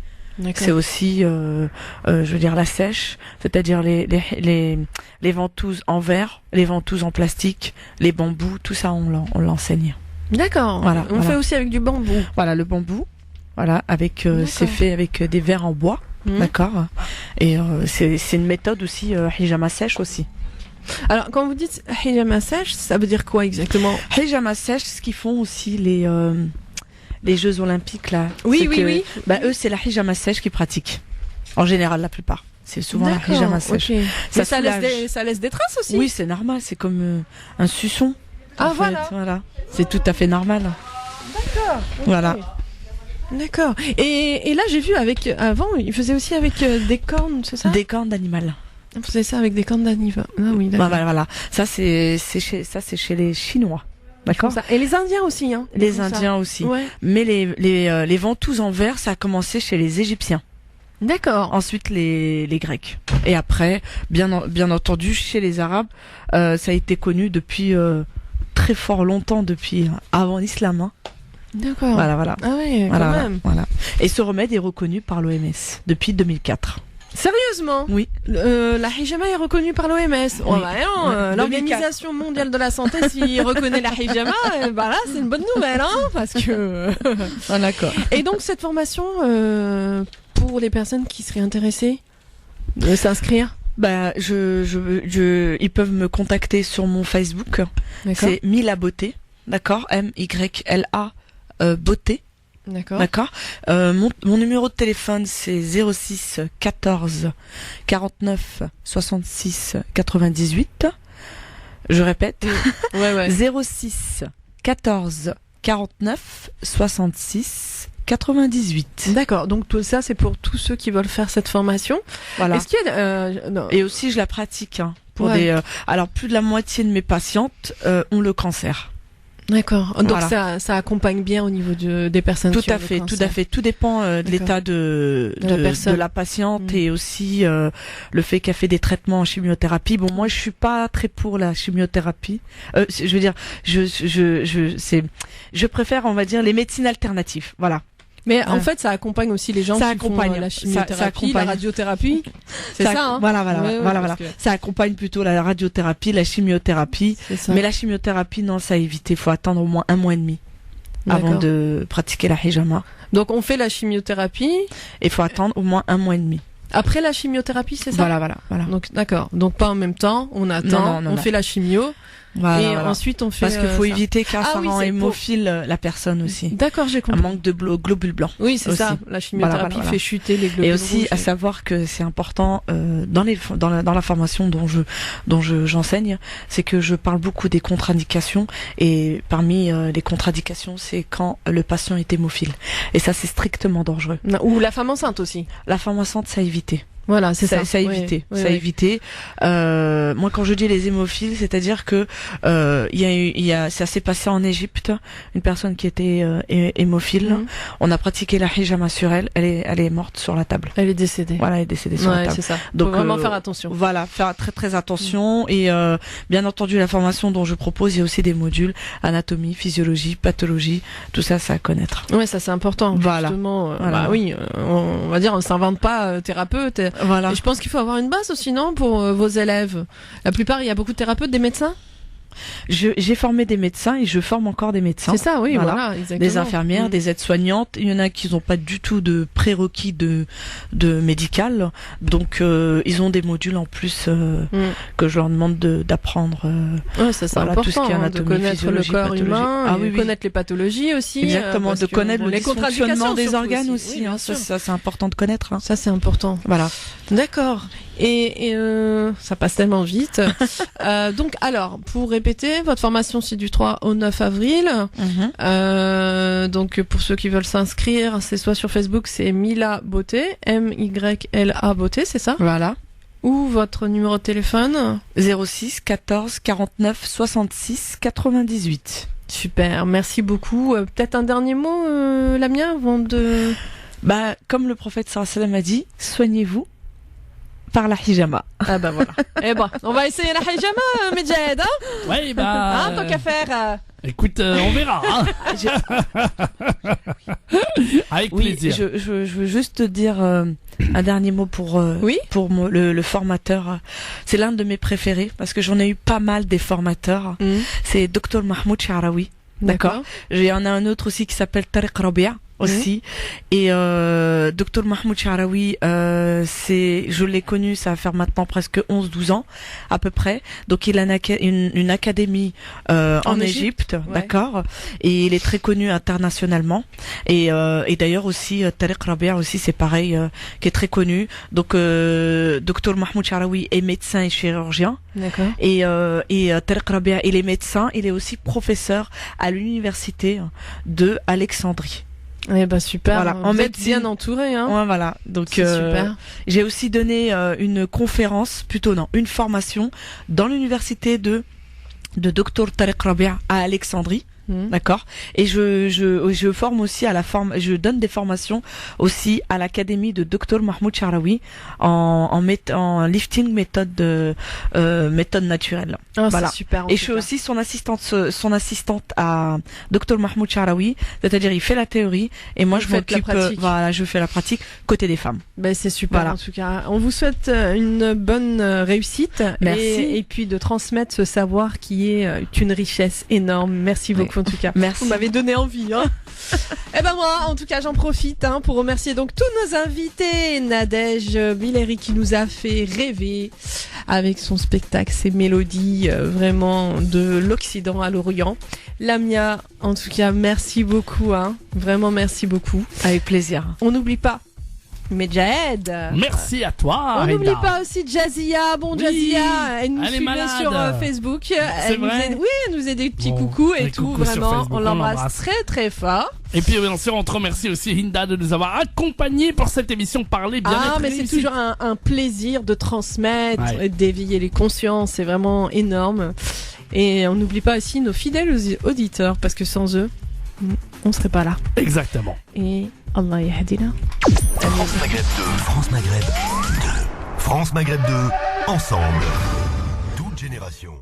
C'est aussi, je veux dire, la sèche, c'est-à-dire les ventouses en verre, les ventouses en plastique, les bambous, tout ça on l'enseigne. D'accord. Voilà. On fait aussi avec du bambou. Voilà, le bambou. Voilà, avec c'est fait avec des verres en bois, d'accord. Et c'est une méthode aussi hijama sèche aussi. Alors, quand vous dites hijama sèche, ça veut dire quoi exactement? Hijama sèche, ce qu'ils font aussi les Jeux Olympiques là. Oui. Bah eux, c'est la hijama sèche qu'ils pratiquent. En général, la plupart. C'est souvent la hijama sèche. Okay. Ça laisse des traces aussi. Oui, c'est normal. C'est comme un suçon. Ah voilà. C'est tout à fait normal. D'accord. Okay. Voilà. D'accord. Et là, j'ai vu avant, ils faisaient aussi avec des cornes, c'est ça? Des cornes d'animal. Vous faisiez ça avec des cornes d'animal. Ah oui, d'accord. Voilà. Ça c'est chez les Chinois. D'accord. Et les Indiens aussi, hein. Les Indiens aussi. Ouais. Mais les ventouses en verre, ça a commencé chez les Égyptiens. D'accord. Ensuite les Grecs. Et après, bien entendu, chez les Arabes, ça a été connu depuis très fort longtemps, depuis avant l'islam. Hein. D'accord. Voilà. Ah ouais, quand même. Voilà. Et ce remède est reconnu par l'OMS depuis 2004. Sérieusement? Oui. La hijama est reconnue par l'OMS. Oui. Oh, bah non, l'Organisation mondiale de la santé, s'il reconnaît la hijama, bah là, c'est une bonne nouvelle, hein, parce que. Ah, d'accord. Et donc, cette formation, pour les personnes qui seraient intéressées de s'inscrire? Bah, ils peuvent me contacter sur mon Facebook. D'accord. C'est Mila Beauté. D'accord? M-Y-L-A, Beauté. D'accord. Mon numéro de téléphone, c'est 06 14 49 66 98. Je répète. Ouais. 06 14 49 66 98. D'accord. Donc tout ça, c'est pour tous ceux qui veulent faire cette formation. Voilà. Est-ce qu'il y a Et aussi, je la pratique pour alors plus de la moitié de mes patientes ont le cancer. D'accord. Donc ça accompagne bien au niveau des personnes. Tout à fait. Tout dépend de l'état de la patiente et aussi le fait qu'elle fait des traitements en chimiothérapie. Bon, moi, je suis pas très pour la chimiothérapie. Je veux dire, je préfère, on va dire, les médecines alternatives. Voilà. Mais en fait, ça accompagne aussi les gens qui font la chimiothérapie, la radiothérapie. C'est ça, hein. Voilà. Ça accompagne plutôt la radiothérapie, la chimiothérapie. Mais la chimiothérapie, non, ça à éviter. Il faut attendre au moins 1 mois et demi avant de pratiquer la hijama. Donc, on fait la chimiothérapie. Et il faut attendre au moins 1 mois et demi. Après la chimiothérapie, c'est ça? Voilà. Donc, d'accord. Donc, pas en même temps. On attend. On fait la chimio. Ensuite on fait parce qu'il faut éviter car ça rend hémophile la personne aussi. D'accord, j'ai compris. Un manque de globules blancs. Oui, c'est ça. La chimiothérapie fait chuter les globules. Et aussi rouges. À savoir que c'est important dans la formation dont j'enseigne, c'est que je parle beaucoup des contre-indications et parmi les contre-indications, c'est quand le patient est hémophile. Et ça c'est strictement dangereux. Ou la femme enceinte aussi. La femme enceinte, ça à éviter. Voilà, c'est ça. Ça a évité. Moi, quand je dis les hémophiles, c'est-à-dire que ça s'est passé en Égypte, une personne qui était hémophile. On a pratiqué la hijama sur elle. Elle est morte sur la table. Elle est décédée. Voilà, elle est décédée sur la table. C'est ça. Donc faut vraiment faire attention. Voilà, faire très très attention. Et bien entendu, la formation dont je propose, il y a aussi des modules anatomie, physiologie, pathologie, tout ça, à connaître. Ouais, ça c'est important. Voilà. Justement, bah oui, on va dire, on s'invente pas thérapeute. Voilà. Et je pense qu'il faut avoir une base aussi, non, pour vos élèves. La plupart, il y a beaucoup de thérapeutes, des médecins. J'ai formé des médecins et je forme encore des médecins. C'est ça, oui, voilà exactement. Des infirmières, des aides-soignantes. Il y en a qui n'ont pas du tout de prérequis de médical, donc ils ont des modules en plus que je leur demande d'apprendre. Ça c'est important, tout ce qui est anatomie, de connaître le corps humain, connaître les pathologies aussi. Exactement, de connaître les dysfonctionnement des organes aussi. Ça c'est important de connaître. Ça c'est important. Voilà. D'accord. Et ça passe tellement vite. Donc alors, pour répéter, votre formation c'est du 3 au 9 avril. Donc pour ceux qui veulent s'inscrire, c'est soit sur Facebook, c'est Mila Beauté, M-Y-L-A Beauté, c'est ça? Voilà. Ou votre numéro de téléphone? 06 14 49 66 98. Super, merci beaucoup. Peut-être un dernier mot, Lamia, avant de... Bah, comme le prophète sallallahu alayhi wa sallam a dit, soignez-vous par la hijama. Ah bah voilà. Eh ben, on va essayer la hijama, Medjed, hein? Ouais, bah. Tant qu'à faire. Écoute, on verra. Hein. Avec plaisir. Je veux juste te dire un dernier mot pour le formateur. C'est l'un de mes préférés parce que j'en ai eu pas mal des formateurs. C'est Dr Mahmoud Sha'raoui. D'accord. Il y en a un autre aussi qui s'appelle Tariq Rabia. Aussi. Et Dr Mahmoud Sha'raoui, je l'ai connu, ça va faire maintenant presque 11-12 ans à peu près. Donc il a une académie en Égypte, d'accord. Et il est très connu internationalement. Et d'ailleurs aussi Tariq Rabia aussi c'est pareil, qui est très connu. Donc Dr Mahmoud Sha'raoui est médecin et chirurgien. D'accord. Et Tariq Rabia, il est médecin, il est aussi professeur à l'université de Alexandrie. Eh ben super, voilà, vous êtes bien entouré, hein. Ouais, voilà. Donc super. J'ai aussi donné une formation dans l'université de Dr Tariq Rabia à Alexandrie. D'accord. Et je forme aussi je donne des formations aussi à l'académie de Dr Mahmoud Charaoui en lifting méthode naturelle. Oh, voilà. C'est super. Et je suis aussi son assistante à Dr Mahmoud Charaoui, c'est-à-dire il fait la théorie et moi je m'occupe je fais la pratique côté des femmes. Ben c'est super en tout cas. On vous souhaite une bonne réussite. Merci. Et puis de transmettre ce savoir qui est une richesse énorme. Merci beaucoup en tout cas. Merci. Vous m'avez donné envie. Et ben moi, en tout cas, j'en profite pour remercier donc tous nos invités. Nadège Billeri qui nous a fait rêver avec son spectacle, ses mélodies vraiment de l'Occident à l'Orient. Lamia, en tout cas, merci beaucoup. Vraiment, merci beaucoup. Avec plaisir. On n'oublie pas Medjahed. Merci à toi. On n'oublie pas aussi Jazia. Bon, Jazia, elle nous suivait sur Facebook. Elle nous faisait des petits coucous et tout. Vraiment, on l'embrasse très très fort. Et puis bien sûr, on te remercie aussi Hinda de nous avoir accompagnés pour cette émission Parler bien-être. Mais c'est toujours un plaisir de transmettre et d'éveiller les consciences. C'est vraiment énorme. Et on n'oublie pas aussi nos fidèles auditeurs parce que sans eux, on serait pas là. Exactement. Et Allah yahdina. France Maghreb 2. France Maghreb 2. France Maghreb 2. Ensemble. Toute génération.